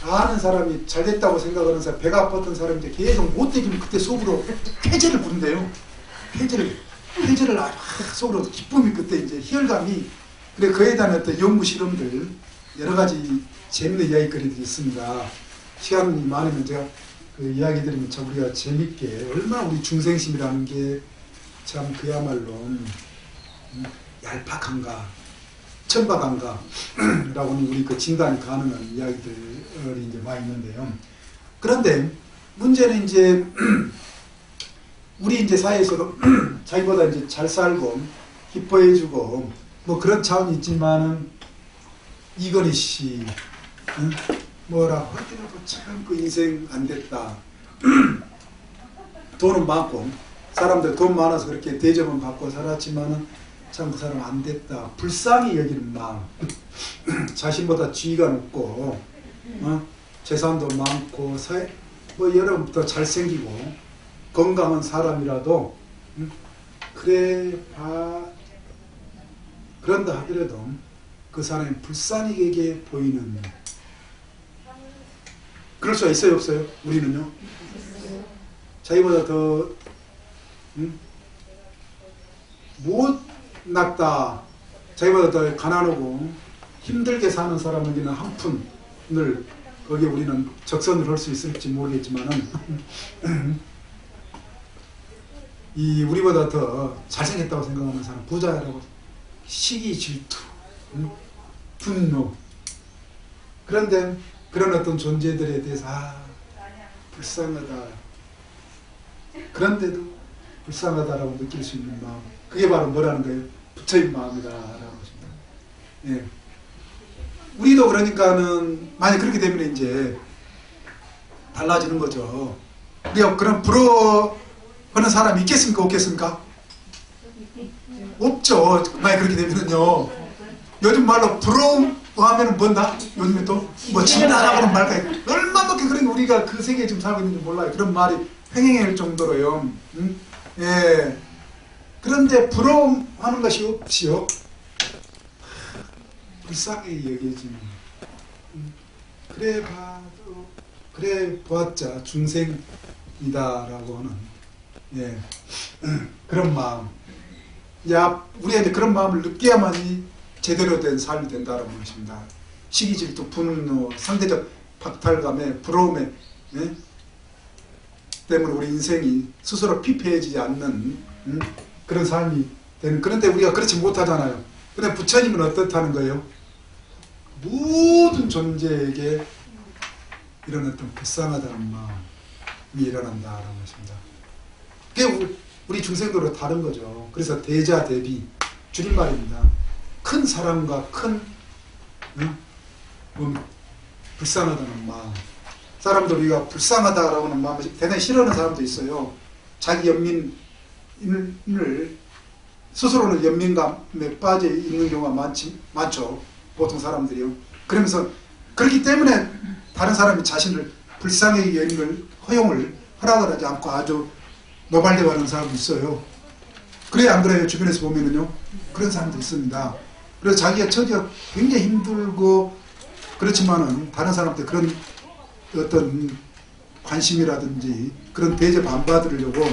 아는 사람이 잘 됐다고 생각하는 사람, 배가 아팠던 사람이 이제 계속 못 되기면 그때 속으로 폐제를 부른대요. 폐제를. 회제를 아주 속으로 기쁨이 그때 이제 희열감이 그래 그에 대한 어떤 연구 실험들 여러 가지 재밌는 이야기거리들이 있습니다. 시간이 많으면 제가 그 이야기 드리면 참 우리가 재밌게 얼마나 우리 중생심이라는 게 참 그야말로 얄팍한가 천박한가 라고는 우리 그 진단이 가능한 이야기들이 이제 많이 있는데요. 그런데 문제는 이제 우리 이제 사회에서도 자기보다 이제 잘 살고 기뻐해주고 뭐 그런 차원이 있지만은 이건희 씨 뭐라 하더라도 참 그 인생 안 됐다. 돈은 많고 사람들 돈 많아서 그렇게 대접은 받고 살았지만은 참 그 사람 안 됐다. 불쌍히 여기는 마음. 자신보다 지위가 높고 재산도 많고 뭐 여러분부터 잘생기고 건강한 사람이라도 그래 그런다 하더라도 그 사람이 불쌍하게 보이는 그럴 수가 있어요 없어요? 우리는요? 자기보다 더 못났다 자기보다 더 가난하고 힘들게 사는 사람에게는 한 푼을 거기에 우리는 적선을 할 수 있을지 모르겠지만은 이 우리보다 더 잘생겼다고 생각하는 사람 부자라고 시기 질투 분노 그런데 그런 어떤 존재들에 대해서 불쌍하다 그런데도 불쌍하다라고 느낄 수 있는 마음 그게 바로 뭐라는 거예요? 부처인 마음이다라고 하십니다. 예. 우리도 그러니까는 만약 그렇게 되면 이제 달라지는 거죠. 우리가 그런 부러워하는 사람이 있겠습니까? 없겠습니까? 없죠. 만약 그렇게 되면은요. 요즘 말로 부러움 하면은 뭔다? 요즘에 또 뭐 진다라고는 말까 얼마만큼 그런 우리가 그 세계에 지금 살고 있는지 몰라요. 그런 말이 횡행할 정도로요. 예. 그런데 부러움하는 것이 없이요. 불쌍하게 여겨지는. 그래 보았자 중생이다라고 하는 예. 그런 마음. 야, 우리가 이제 그런 마음을 느껴야만이 제대로 된 삶이 된다라고 것입니다. 시기 질투, 분노, 상대적 박탈감에 부러움에 예? 때문에 우리 인생이 스스로 피폐해지지 않는 그런 삶이 되는. 그런데 우리가 그렇지 못하잖아요. 그런데 부처님은 어떻다는 거예요? 모든 존재에게 이런 어떤 불쌍하다는 마음이 일어난다라는 것입니다. 그게 우리 중생도로 다른 거죠. 그래서 대자 대비 줄임말입니다. 큰 사랑과 큰 불쌍하다는 마음. 사람들 우리가 불쌍하다라고 하는 마음을 대단히 싫어하는 사람도 있어요. 자기 연민을 스스로는 연민감에 빠져 있는 경우가 많죠. 보통 사람들이요. 그러면서 그렇기 때문에 다른 사람이 자신을 불쌍하게 여기는 허용을 하지 않고 아주 노발대발하는 사람도 있어요. 그래야 안 그래요? 주변에서 보면은요. 그런 사람도 있습니다. 그래서 자기가 처지가 굉장히 힘들고 그렇지만은 다른 사람한테 그런 어떤 관심이라든지 그런 대접 안 받으려고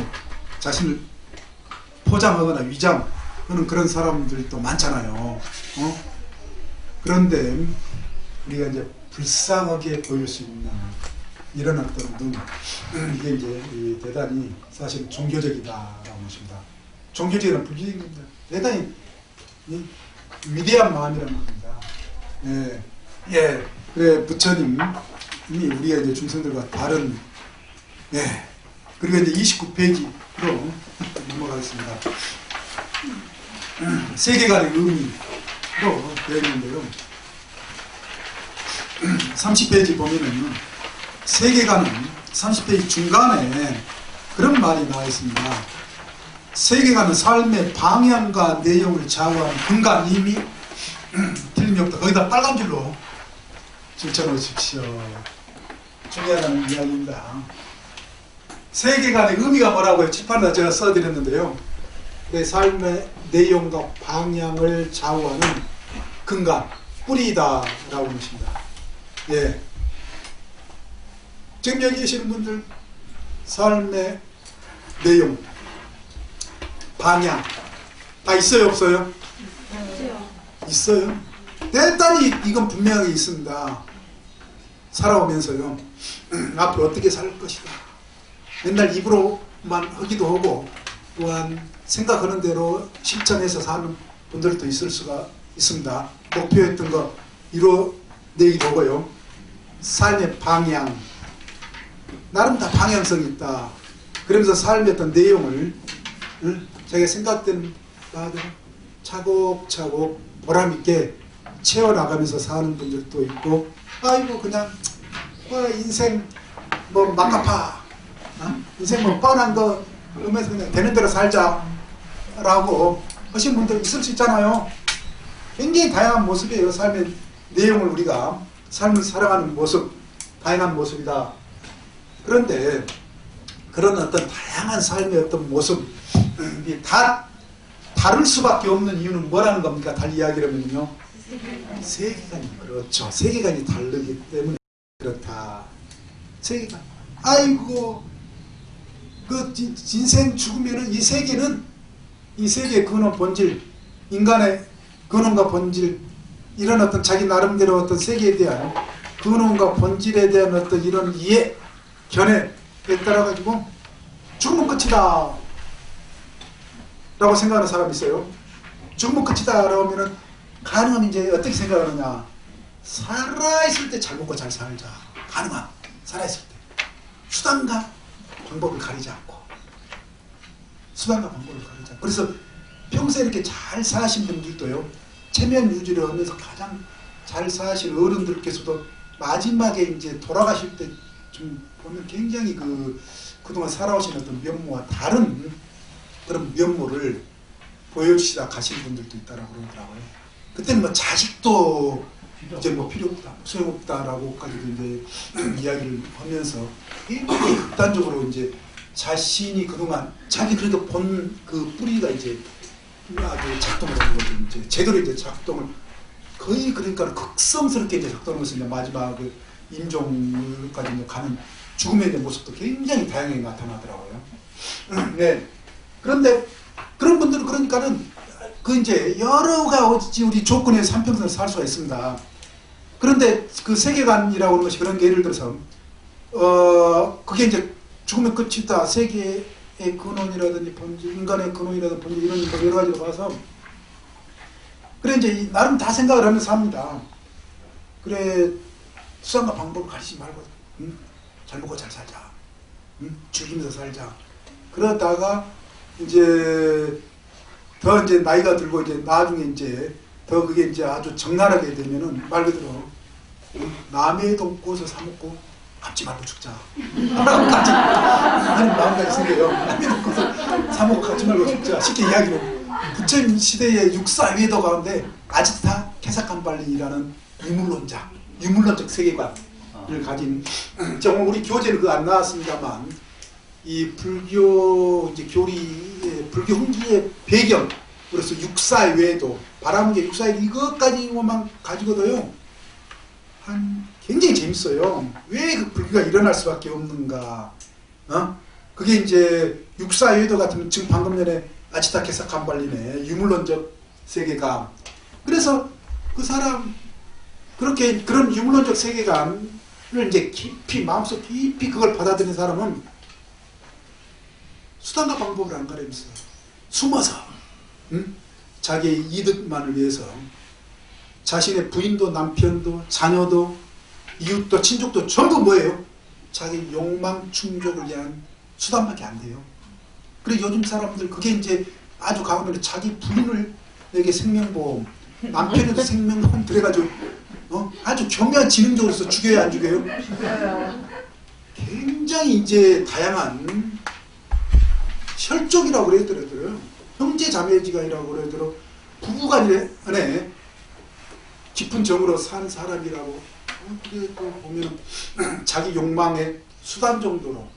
자신을 포장하거나 위장하는 그런 사람들도 많잖아요. 그런데 우리가 이제 불쌍하게 보일 수 있는 이런 어떤 눈, 이게 이제 대단히 사실 종교적이다라고 하십니다. 종교적인 불교입니다. 대단히 위대한 마음이라는 겁니다. 예, 예. 그래 부처님이 우리가 이제 중생들과 다른 예. 그리고 이제 29페이지로 넘어가겠습니다. 세계관의 의미로 되어 있는데요. 30페이지 보면은 세계관은 30페이지 중간에 그런 말이 나와 있습니다. 세계관은 삶의 방향과 내용을 좌우하는 근간임이 틀림이 없다. 거기다 빨간 줄로 줄쳐놓으십시오. 중요한 이야기입니다. 세계관의 의미가 뭐라고요? 칠판에다 제가 써드렸는데요. 내 삶의 내용과 방향을 좌우하는 근간, 뿌리다라고 하십니다. 예. 지금 여기 계시는 분들 삶의 내용, 방향 다 있어요, 없어요? 있어요. 대단히 이건 분명하게 있습니다. 살아오면서요. 앞으로 어떻게 살 것이다. 맨날 입으로만 하기도 하고 또한 생각하는 대로 실천해서 사는 분들도 있을 수가 있습니다. 목표했던 거 이뤄내기도 하고요. 삶의 방향 나름 다 방향성이 있다. 그러면서 삶의 어떤 내용을 자기가 생각된 바대로 차곡차곡 보람있게 채워나가면서 사는 분들도 있고 아이고 그냥 인생 뭐 막가파 인생 뭐 뻔한 거 그러면서 그냥 되는 대로 살자 라고 하신 분들 있을 수 있잖아요. 굉장히 다양한 모습이에요. 삶의 내용을 우리가 삶을 살아가는 모습 다양한 모습이다. 그런데 그런 어떤 다양한 삶의 어떤 모습이 다 다를 수밖에 없는 이유는 뭐라는 겁니까? 달리 이야기하면요. 세계관이 그렇죠. 세계관이 다르기 때문에 그렇다. 세계관. 아이고 그 인생 죽으면은 이 세계의 근원 본질 인간의 근원과 본질 이런 어떤 자기 나름대로 어떤 세계에 대한 근원과 본질에 대한 어떤 이런 이해 견해에 따라 가지고 죽으면 끝이다 라고 생각하는 사람이 있어요. 죽으면 끝이다 라고 하면은 가능하면 이제 어떻게 생각하느냐. 살아있을 때 잘 먹고 잘 살자. 가능한 살아있을 때 수단과 방법을 가리지 않고 수단과 방법을 가리지 않고 그래서 평소에 이렇게 잘 사신 분들도요. 체면 유지를 하면서 가장 잘 사신 어른들께서도 마지막에 이제 돌아가실 때 좀 보면 굉장히 그동안 살아오신 어떤 면모와 다른 그런 면모를 보여주시다 가신 분들도 있다라고 그러더라고요. 그때는 뭐 자식도 이제 뭐 필요 없다, 소용없다라고까지도 이제 이야기를 하면서 굉장히 극단적으로 이제 자신이 그동안 자기 그래도 본 그 뿌리가 이제 아주 작동을 하는 거죠. 이제 제대로 이제 작동을 거의 그러니까 극성스럽게 이제 작동을 해서 이제 마지막 그 임종까지 가는 죽음의 모습도 굉장히 다양하게 나타나더라고요. 네. 그런데 그런 분들은 그러니까는 그 이제 여러 가지 우리 조건에서 한평생을 살 수가 있습니다. 그런데 그 세계관이라고 하는 것이 그런 게 예를 들어서 그게 이제 죽으면 끝이다. 세계의 근원이라든지 본질, 인간의 근원이라든지 본질 이런 거 여러 가지로 봐서 그래 이제 나름 다 생각을 하면서 삽니다. 그래 수단과 방법을 가리지 말고 잘 먹고 잘 살자. 즐기면서 살자. 그러다가 이제 더 이제 나이가 들고 이제 나중에 이제 더 그게 이제 아주 적나라하게 되면은 말 그대로 남의 돈 꼬서 사 먹고 갚지 말고 죽자. 갚지 하는 마음까지 생겨요. 남의 돈 꼬서 사 먹고 갚지 말고 죽자. 쉽게 이야기로 부처님 시대의 육사외도 가운데 아지타 케사칸발린이라는 유물론적 세계관을 가진 정말 우리 교재는 그거 안 나왔습니다만 이 불교 이제 교리의 불교 흥기의 배경으로서 육사의 외도 바라문계 육사의 이것까지만 가지고도요 한 굉장히 재밌어요. 왜 그 불교가 일어날 수밖에 없는가? 그게 이제 육사의 외도 같은 지금 방금 전에 아치타케사 캄발린의 유물론적 세계관. 그래서 그 사람 그렇게 그런 유물론적 세계관을 이제 깊이 마음속 깊이 그걸 받아들인 사람은 수단과 방법을 안 가리면서 숨어서 자기의 이득만을 위해서 자신의 부인도 남편도 자녀도 이웃도 친족도 전부 뭐예요? 자기 욕망 충족을 위한 수단밖에 안 돼요. 그리고 요즘 사람들 그게 이제 아주 가운데 자기 부인을 내게 생명보험 남편에도 생명보험 그래가지고 아주 교묘한 지능적으로서 죽여야 안 죽여요? 굉장히 이제 다양한 혈족이라고 그래야 되더라고요. 형제 자매지간이라고 그래야 되더라고. 부부간에 깊은 정으로 사는 사람이라고. 그게 또 보면 자기 욕망의 수단 정도로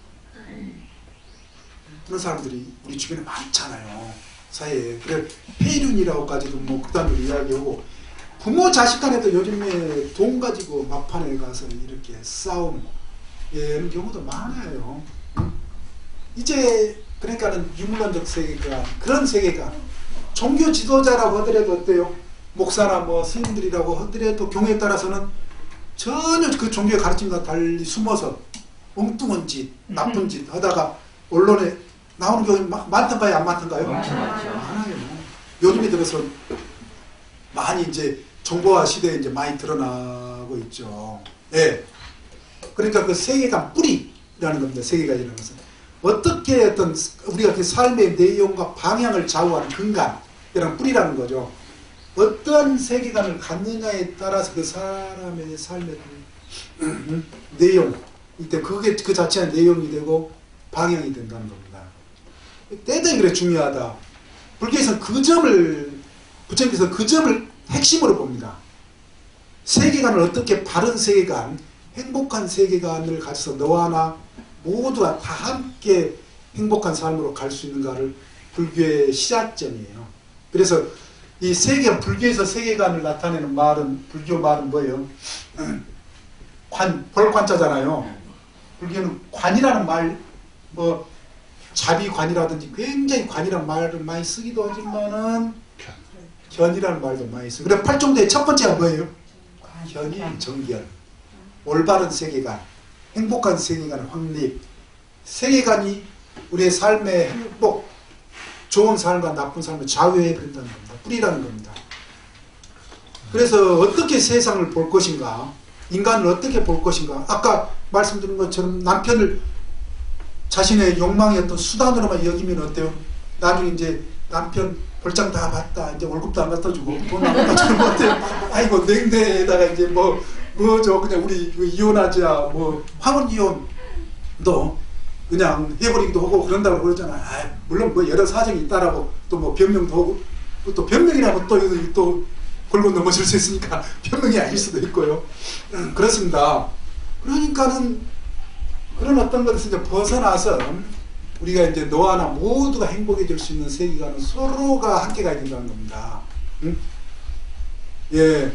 그런 사람들이 우리 주변에 많잖아요. 사회에. 그래 폐륜이라고까지도 뭐 극단적으로 이야기하고 부모 자식 간에도 요즘에 돈 가지고 막판에 가서 이렇게 싸움 이런 경우도 많아요. 이제 그러니까는 유물론적 세계관, 그런 세계관. 종교 지도자라고 하더라도 어때요? 목사나 뭐 스님들이라고 하더라도 경우에 따라서는 전혀 그 종교의 가르침과 달리 숨어서 엉뚱한 짓, 나쁜 짓 하다가 언론에 나오는 경우 많던가요? 안 많던가요? 많죠. 많아요. 요즘에 들어서 많이 이제 정보화 시대에 이제 많이 드러나고 있죠. 예. 그러니까 그 세계관 뿌리라는 겁니다. 세계관이라는 것은. 어떻게 어떤 우리가 그 삶의 내용과 방향을 좌우하는 근간이라는 뿌리라는 거죠. 어떠한 세계관을 갖느냐에 따라서 그 사람의 삶의 내용, 이때 그게 그 자체가 내용이 되고 방향이 된다는 겁니다. 대단히 그래 중요하다. 불교에서는 그 점을, 부처님께서 그 점을 핵심으로 봅니다. 세계관을 어떻게 바른 세계관, 행복한 세계관을 가져서 너와 나 모두가 다 함께 행복한 삶으로 갈 수 있는가를 불교의 시작점이에요. 그래서 이 세계관, 불교에서 세계관을 나타내는 말은, 불교 말은 뭐예요? 벌관자잖아요. 불교는 관이라는 말, 뭐 자비관이라든지 굉장히 관이라는 말을 많이 쓰기도 하지만은 견이라는 말도 많이 쓰고. 그래 팔종대의 첫 번째가 뭐예요? 견이 정견, 올바른 세계관, 행복한 세계관 확립. 세계관이 우리의 삶의 행복, 좋은 삶과 나쁜 삶을 좌우해 버린다는 겁니다. 뿌리라는 겁니다. 그래서 어떻게 세상을 볼 것인가, 인간을 어떻게 볼 것인가. 아까 말씀드린 것처럼 남편을 자신의 욕망의 어떤 수단으로만 여기면 어때요? 나중에 이제 남편 볼장 다 받다, 이제 월급도 안 갖다 주고 돈 안 갖다 주는 것 같아요. 아이고 냉대에다가 이제 뭐저 그냥 우리 이혼하자, 뭐 황혼 이혼도 그냥 해버리기도 하고 그런다고 그러잖아. 아, 물론 뭐 여러 사정이 있다라고 또 뭐 변명도 하고, 또 변명이라고 또 골고 넘어질 수 있으니까 변명이 아닐 수도 있고요. 그렇습니다. 그러니까는 그런 어떤 것에서 이제 벗어나서 우리가 이제 너와 나 모두가 행복해질 수 있는 세계관은 서로가 함께 가야 된다는 겁니다. 응? 예.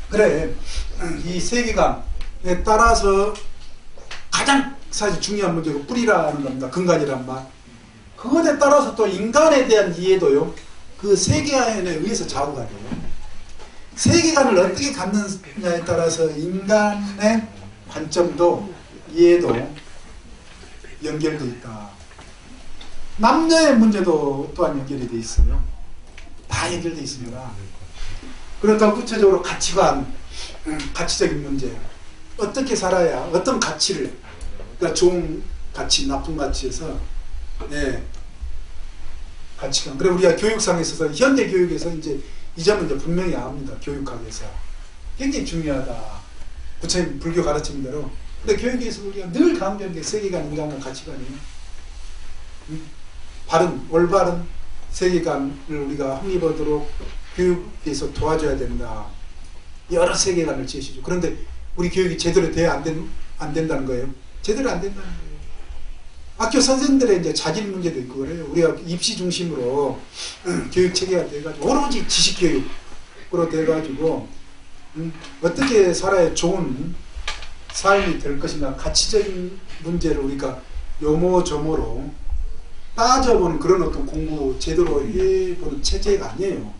그래. 이 세계관에 따라서 가장 사실 중요한 문제가 뿌리라는 겁니다. 근간이란 말. 그것에 따라서 또 인간에 대한 이해도요, 그 세계관에 의해서 좌우가 돼요. 세계관을 어떻게 갖느냐에 따라서 인간의 관점도 이해도 연결되어 있다. 남녀의 문제도 또한 연결이 되어 있어요. 다 연결되어 있습니다. 그렇다고 구체적으로 가치관, 가치적인 문제, 어떻게 살아야 어떤 가치를, 그러니까 좋은 가치, 나쁜 가치에서, 예, 가치관. 그래 우리가 교육상에 있어서 현대 교육에서 이제 이 점은 이제 분명히 압니다. 교육학에서 굉장히 중요하다. 부처님 불교 가르침대로. 근데 교육에서 우리가 늘 강조하는 게 세계관, 인간관, 가치관이에요. 바른, 올바른 세계관을 우리가 확립하도록 교육에서 도와줘야 된다. 여러 세계관을 제시죠. 그런데 우리 교육이 제대로 돼야 안 된다는 거예요. 제대로 안 된다는 거예요. 학교 선생들의 이제 자질 문제도 있고 그래요. 우리가 입시 중심으로 교육 체계가 돼가지고 오로지 지식 교육으로 돼가지고 어떻게 살아야 좋은 삶이 될 것인가, 가치적인 문제를 우리가 요모조모로 따져보는 그런 어떤 공부 제대로 해보는 체제가 아니에요.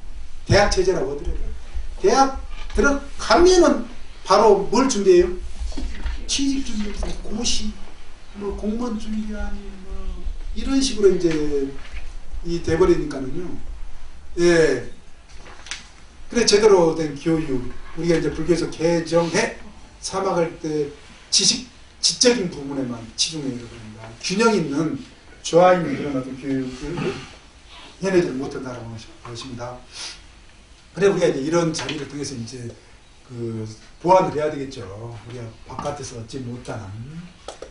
대학 체제라고 하더라고요. 대학 들어가면은 바로 뭘 준비해요? 취직 준비, 고시, 뭐 공무원 준비하니 뭐 이런 식으로 이제 이 돼버리니까는요. 예. 그래 제대로 된 교육, 우리가 이제 불교에서 개정해 사막할 때 지적인 부분에만 치중해야 됩니다. 균형 있는 조화 있는 그런 어떤 교육을 해내지 못한다라고 하십니다. 그래 우리가 이제 이런 자리를 통해서 이제 그 보완을 해야 되겠죠. 우리가 바깥에서 얻지 못하는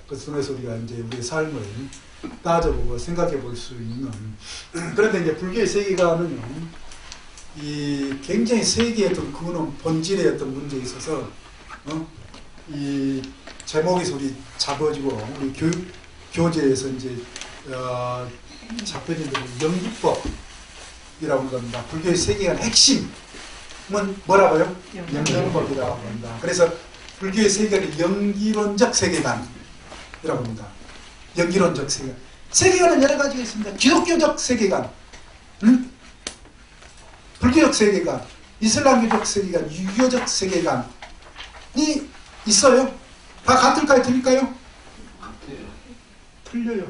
그것을 통해서 우리가 이제 우리의 삶을 따져보고 생각해 볼 수 있는. 그런데 이제 불교의 세계관은요, 이 굉장히 세계의 어떤 근원 본질의 어떤 문제에 있어서 이 제목에서 우리 잡아지고 우리 교육 교재에서 이제 잡혀진 연기법이라고 합니다. 불교의 세계관 핵심은 뭐라고요? 연기법이라고 합니다. 그래서 불교의 세계관은 연기론적 세계관이라고 합니다. 연기론적 세계관. 세계관은 여러 가지가 있습니다. 기독교적 세계관, 불교적 세계관, 이슬람교적 세계관, 유교적 세계관이 있어요. 다 같을까요? 틀릴까요? 틀려요.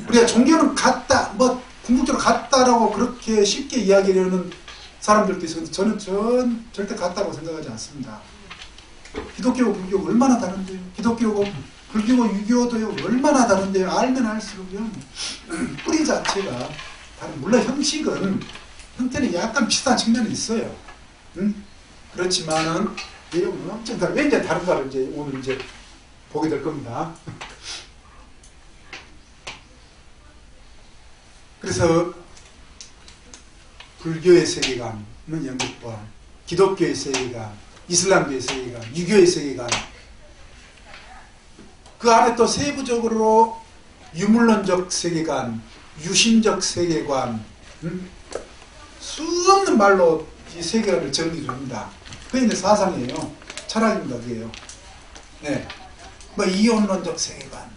우리가 종교는 같다, 뭐 궁극적으로 같다라고 그렇게 쉽게 이야기하려는 사람들도 있었는데 저는 절대 같다고 생각하지 않습니다. 기독교고 불교가 얼마나 다른데요. 기독교고 불교고 유교도요 얼마나 다른데요. 알면 알수록요 뿌리 자체가 다른, 물론 형태는 약간 비슷한 측면이 있어요. 그렇지만은 내용은 엄청 다른. 왜 이제 다른가를 이제 오늘 이제 보게 될 겁니다. 그래서 불교의 세계관은 영국과 기독교의 세계관, 이슬람교의 세계관, 유교의 세계관, 그 안에 또 세부적으로 유물론적 세계관, 유신적 세계관, 수없는 말로 이 세계관을 정리를 합니다. 그게 이제 사상이에요. 철학입니다. 그게요. 네. 뭐 이혼론적 세계관,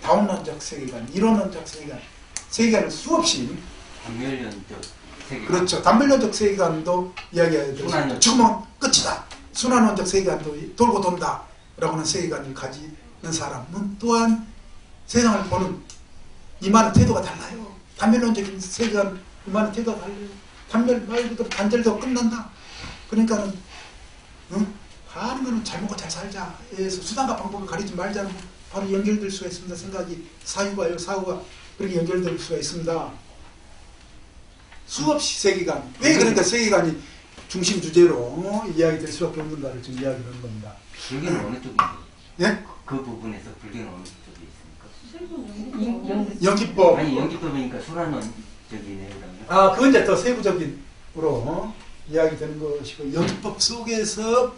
다원론적 세계관, 이론론적 세계관, 세계관을 수없이. 단멸론적 세계관. 그렇죠. 단멸론적 세계관도 이야기해야 되죠. 지금은 끝이다. 순환론적 세계관도 돌고 돈다. 라고 하는 세계관을 가지는 사람은 또한 세상을 보는 임하는 태도가 달라요. 단멸론적인 세계관 임하는 태도가 달라요. 단멸 말고도 단절도 끝난다. 그러니까는 하는 거는 잘 먹고 잘 살자. 해서 수단과 방법을 가리지 말자는 바로 연결될 수가 있습니다. 생각이 사유가요. 사후가 그렇게 연결될 수가 있습니다. 수없이 세계관. 왜 그러니까 세계관이 중심 주제로 이야기될 수밖에 없는가를 지금 이야기하는 겁니다. 불교는 어느 쪽인가요? 예? 그 부분에서 불교는 어느 쪽에 있습니까? 연기법. 아니 연기법이니까 순환론적이네요. 그러면. 아, 그건 이제 더 세부적으로 이야기되는 것이고, 연기법 속에서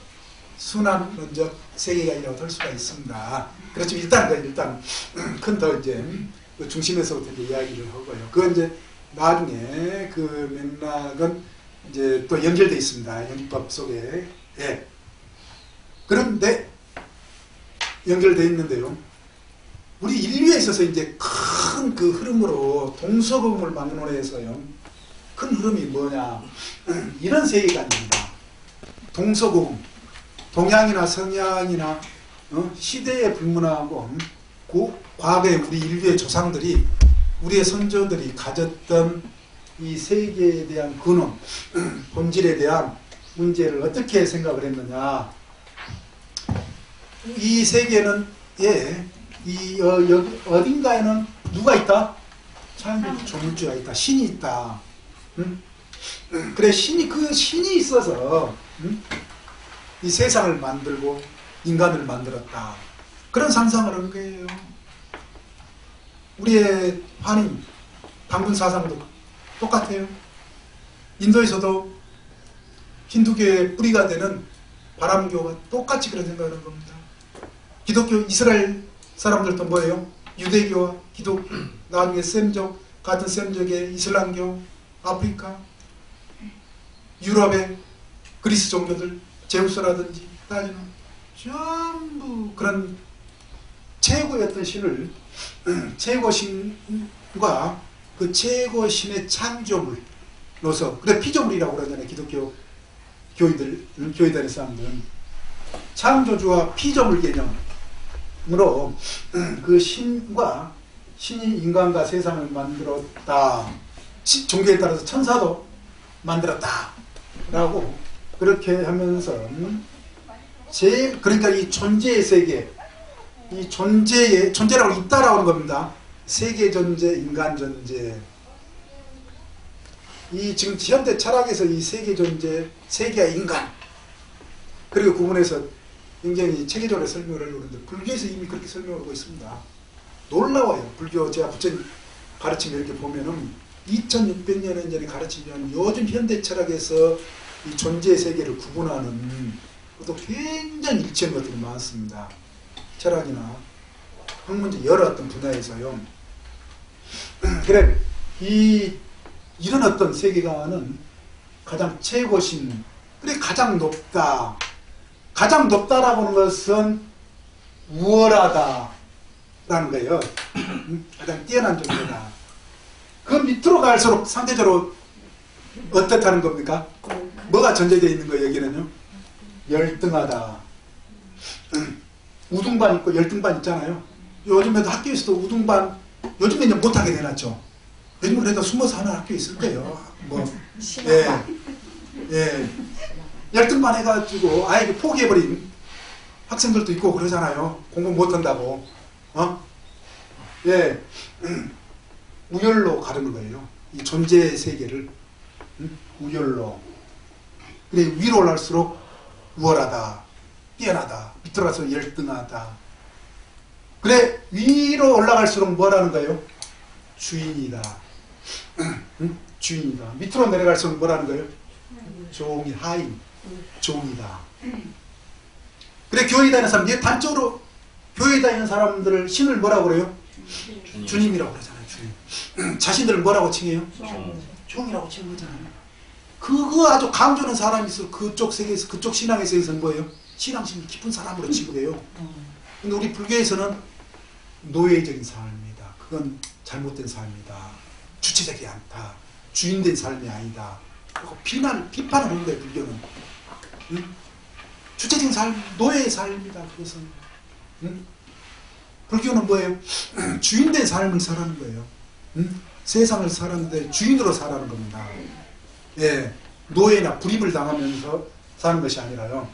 순환론적 세계관이라고 할 수가 있습니다. 그렇지만 일단 큰 더 이제 그 중심에서부터 이제 이야기를 하고요. 그건 이제 나중에 그 맥락은 이제 또 연결되어 있습니다. 연기법 속에. 예. 그런데 연결되어 있는데요. 우리 인류에 있어서 이제 큰 그 흐름으로 동서고금을 막론해서요. 큰 흐름이 뭐냐. 이런 세계관입니다. 동서고금. 동양이나 서양이나 시대에 불문하고 과거에 우리 인류의 조상들이, 우리의 선조들이 가졌던 이 세계에 대한 근원, 본질에 대한 문제를 어떻게 생각을 했느냐. 이 세계는 여기 어딘가에는 누가 있다? 창조 조물주가 있다. 신이 있다. 그래, 그 신이 있어서 이 세상을 만들고 인간을 만들었다. 그런 상상을 한 거예요. 우리의 환인, 당군 사상도 똑같아요. 인도에서도 힌두교의 뿌리가 되는 바람교가 똑같이 그런 생각을 한 겁니다. 기독교, 이스라엘 사람들도 뭐예요? 유대교와 기독교, 나중에 셈족, 같은 셈족의 이슬람교, 아프리카, 유럽의 그리스 종교들, 제우스라든지 따지는 전부 그런 최고의 어떤 신을, 최고신과 그 최고신의 창조물로서, 그래 피조물이라고 그러잖아요. 기독교 교회들의 사람들은 창조주와 피조물 개념으로 그 신과 신이 인간과 세상을 만들었다. 종교에 따라서 천사도 만들었다. 라고 그렇게 하면서 그러니까 이 존재의 세계, 이 존재라고 있다라고 하는 겁니다. 세계 존재, 인간 존재. 이 지금 현대 철학에서 이 세계 존재, 세계와 인간, 그리고 구분해서 굉장히 체계적으로 설명을 하려고 하는데, 불교에서 이미 그렇게 설명하고 있습니다. 놀라워요. 불교 제가 부처님 가르침을 이렇게 보면은 2600년 전에 가르치면 요즘 현대 철학에서 이 존재의 세계를 구분하는 것도 굉장히 일치한 것들이 많습니다. 철학이나 학문적 여러 어떤 분야에서요. 그래, 이런 어떤 세계관은 가장 최고신, 그래 가장 높다. 가장 높다라고 하는 것은 우월하다, 정도라는 거예요. 가장 뛰어난 정도다. 그 밑으로 갈수록 상대적으로 어떻다는 겁니까? 뭐가 전제되어 있는 거예요, 여기는요? 열등하다. 우등반 있고 열등반 있잖아요. 요즘에도 학교에서도 우등반, 요즘에 이제 못하게 내놨죠. 요즘은 그래도 숨어서 하는 학교 있을 거예요. 뭐, 예. 열등반 해가지고 아예 포기해버린 학생들도 있고 그러잖아요. 공부 못한다고. 예. 우열로 가르는 거예요. 이 존재의 세계를. 우열로. 그래, 위로 올라갈수록 우월하다. 뛰어나다. 밑으로 가서 열등하다. 그래, 위로 올라갈수록 뭐라는 거예요? 주인이다. 주인이다. 밑으로 내려갈수록 뭐라는 거예요? 종이, 하인. 종이다. 그래, 교회 다니는 사람, 얘 단적으로 교회 다니는 사람들을 신을 뭐라고 그래요? 주님이라고 그러잖아요. 주님. 자신들을 뭐라고 칭해요? 종이라고 칭한 거잖아요. 그거 아주 강조하는 사람이 있어. 그쪽 세계에서, 그쪽 신앙의 세계에서는 뭐예요? 신앙심이 깊은 사람으로 취급해요. 근데 우리 불교에서는 노예적인 삶이다. 그건 잘못된 삶이다. 주체적이 않다. 주인된 삶이 아니다. 그리고 비판을 하는 거예요, 불교는. 주체적인 삶, 노예의 삶이다. 그것은. 불교는 뭐예요? 주인된 삶을 살아는 거예요. 세상을 살았는데 주인으로 살아는 겁니다. 예, 노예나 불입을 당하면서 사는 것이 아니라요.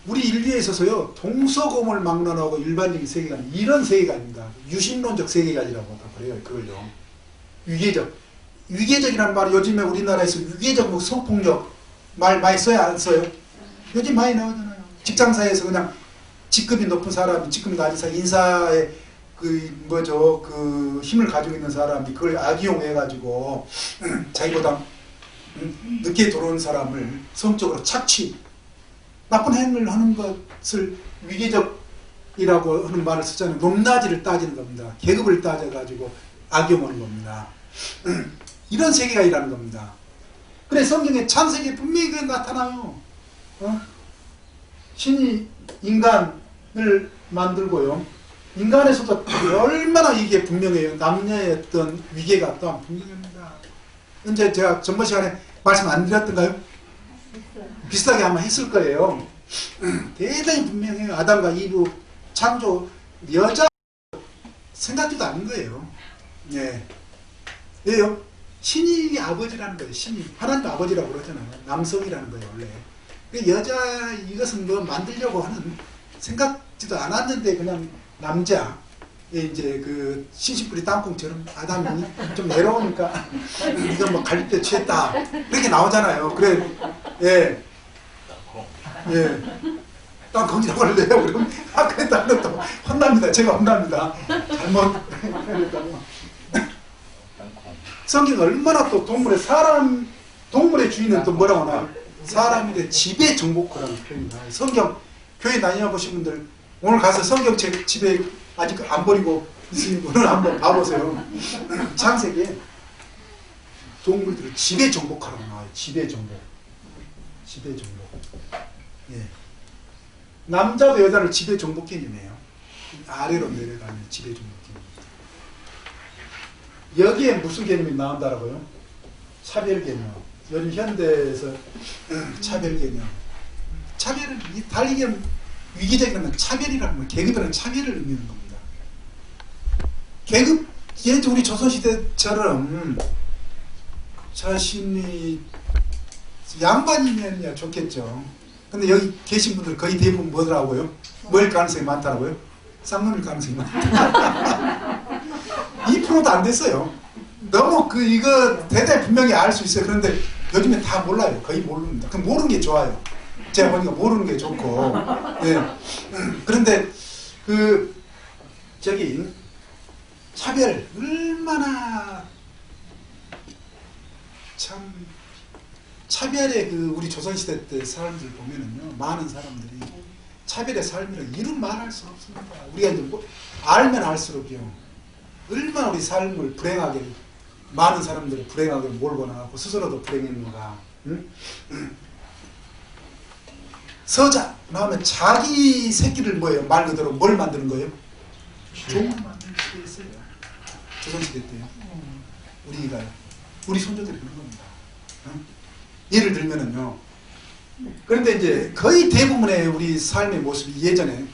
우리 인류에 있어서요, 동서고물 막론하고 일반적인 세계관, 이런 세계관입니다. 유신론적 세계관이라고 그래요, 그걸요. 위계적이라는 말이 요즘에 우리나라에서 위계적 뭐 성폭력 말 많이 써요, 안 써요? 요즘 많이 나오잖아요. 직장사에서 그냥 직급이 높은 사람이, 직급이 낮은 사람, 인사에 그 힘을 가지고 있는 사람이 그걸 악용해가지고 자기보다 늦게 들어온 사람을 성적으로 착취, 나쁜 행위를 하는 것을 위계적이라고 하는 말을 쓰잖아요. 높낮이를 따지는 겁니다. 계급을 따져가지고 악용하는 겁니다. 이런 세계관이라는 겁니다. 그래, 성경에 창세기에 분명히 그게 나타나요. 신이 인간을 만들고요. 인간에서도 얼마나 이게 분명해요. 남녀의 어떤 위계가 또한 분명합니다. 현재 제가 전번 시간에 말씀 안 드렸던가요? 비슷하게 아마 했을 거예요. 대단히 분명해요. 아담과 이브 창조, 여자 생각지도 않은 거예요. 예. 왜요? 신이 아버지라는 거예요. 신이. 하나님도 아버지라고 그러잖아요. 남성이라는 거예요, 원래. 여자, 이것은 뭐 만들려고 하는 생각지도 않았는데 그냥 남자, 이제 그 신신뿌리 땅콩처럼 아담이 좀 내려오니까 이건 뭐 갈때 취했다. 이렇게 나오잖아요. 그래, 예. 예. 땅콩이라고 할래요? 그럼, 그랬다면 또 혼납니다. 제가 혼납니다. 잘못 했다고. 성경 얼마나 또 동물의 주인은 또 뭐라고 하나? 사람인데 지배 정복하라는 표현이다. 성경, 교회 다녀보신 분들, 오늘 가서 성경책 집에 아직 안 버리고 있으신 분은 한번 봐보세요. 창세기에 동물들을 지배 정복하라고 나와요. 지배 정복. 지배 정복. 예. 남자도 여자를 지배 정복 개념이에요. 아래로 내려가는 지배 정복 개념. 여기에 무슨 개념이 나온다라고요? 차별 개념. 요즘 현대에서 차별 개념. 차별은 달리기 위기적인 건 차별이라는 건 계급이라는 차별을 의미하는 겁니다. 계급, 예전 우리 조선시대처럼 자신이 양반이면 좋겠죠. 근데 여기 계신 분들 거의 대부분 뭐더라고요? 뭐일 가능성이 많다라고요? 쌍놈일 가능성이 많다. 2%도 안 됐어요. 너무 이거 대단히 분명히 알 수 있어요. 그런데 요즘에 다 몰라요. 거의 모릅니다. 그럼 모르는 게 좋아요. 제가 보니까 모르는 게 좋고. 예. 그런데 차별 얼마나 참 차별의 우리 조선시대 때 사람들 보면은요, 많은 사람들이 차별의 삶이라고 이루 말할 수 없습니다. 우리가 이제 알면 알수록요, 얼마나 우리 삶을 불행하게, 많은 사람들을 불행하게 몰고 나가고 스스로도 불행했는가. 응? 서자 나오면 자기 새끼를 뭐예요? 말 그대로 뭘 만드는 거예요? 종을 만드는 시대였어요. 조선시대 때요. 우리 손자들이 그런 겁니다. 예를 들면은요. 그런데 이제 거의 대부분의 우리 삶의 모습이 예전에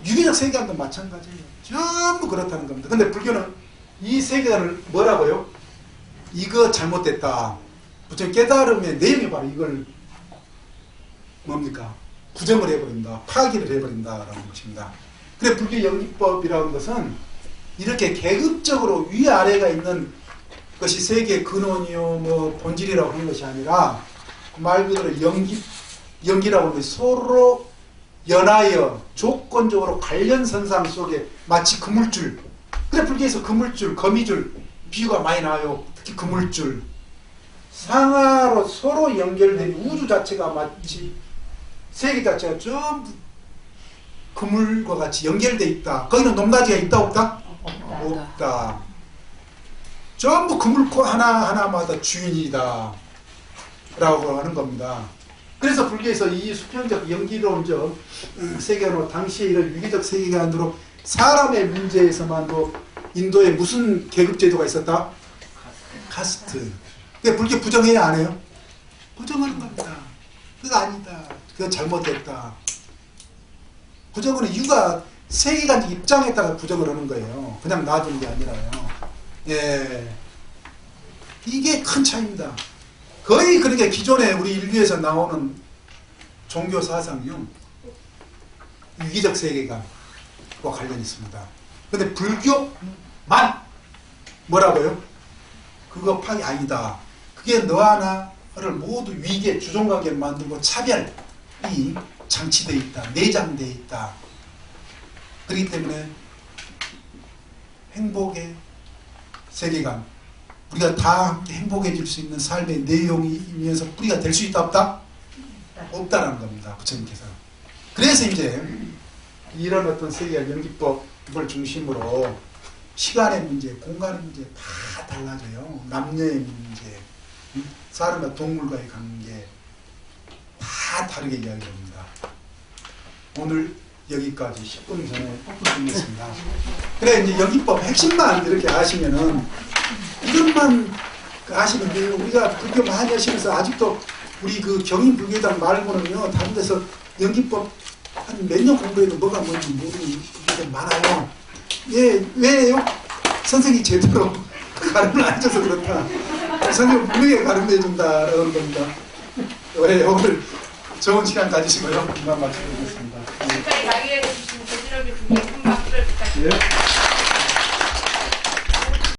유기적 세계관도 마찬가지예요. 전부 그렇다는 겁니다. 근데 불교는 이 세계관을 뭐라고요? 이거 잘못됐다. 부처님 깨달음의 내용이 바로 이걸 뭡니까? 부정을 해버린다. 파기를 해버린다라는 것입니다. 그래 불교 연기법이라는 것은 이렇게 계급적으로 위아래가 있는 것이 세계의 근원이요 뭐 본질이라고 하는 것이 아니라 말 그대로 연기라고 하는 것이 서로 연하여 조건적으로 관련선상 속에 마치 그물줄. 그래 불교에서 그물줄, 거미줄 비유가 많이 나와요. 특히 그물줄. 상하로 서로 연결된 우주 자체가 마치 세계 자체가 전부 그물과 같이 연결되어 있다. 거기는 높낮이가 있다 없다? 없다. 전부 그물코 하나하나마다 주인이다 라고 하는 겁니다. 그래서 불교에서 이 수평적 연기론적 세계관으로 당시에 이런 유기적 세계관으로 사람의 문제에서만도 인도에 무슨 계급제도가 있었다? 카스트. 그게 불교 부정해야 안 해요? 부정하는 겁니다. 그거 아니다. 그거 잘못됐다. 부정은 이유가 세계관적 입장에 따라 부정을 하는 거예요. 그냥 놔두는 게 아니라요. 예. 이게 큰 차이입니다. 거의 그러니까 기존에 우리 인류에서 나오는 종교 사상이요. 유기적 세계관과 관련이 있습니다. 근데 불교만 뭐라고요? 그거 파기 아니다. 그게 너와 나를 모두 위계, 주종관계를 만들고 차별이 장치되어 있다. 내장되어 있다. 그렇기 때문에 행복의 세계관, 우리가 다 함께 행복해질 수 있는 삶의 내용이면서 뿌리가 될 수 있다 없다? 없다라는 겁니다. 부처님께서. 그래서 이제 이런 어떤 세계관 연기법을 중심으로 시간의 문제, 공간의 문제 다 달라져요. 남녀의 문제, 사람과 동물과의 관계 다 다르게 이야기합니다. 오늘 여기까지 10분 전에 끝냈습니다. 그래 이제 연기법 핵심만 이렇게 아시면은 이것만 아시면 돼요. 우리가 불교 많이 하시면서 아직도 우리 그 경인 불교당 말고는요 다른 데서 연기법 한 몇 년 공부해도 뭐가 뭔지 모르는 불교들 많아요. 예, 왜요? 선생님이 제대로 가르쳐 안 줘서 그렇다. 선생님 분명히 가르쳐준다라는 겁니다. 왜 오늘 좋은 시간 가지시고요. 이만 마치겠습니다. 지금까지 강의해 주신 조진혁 교수님 큰 박수를 부탁드립니다. 예.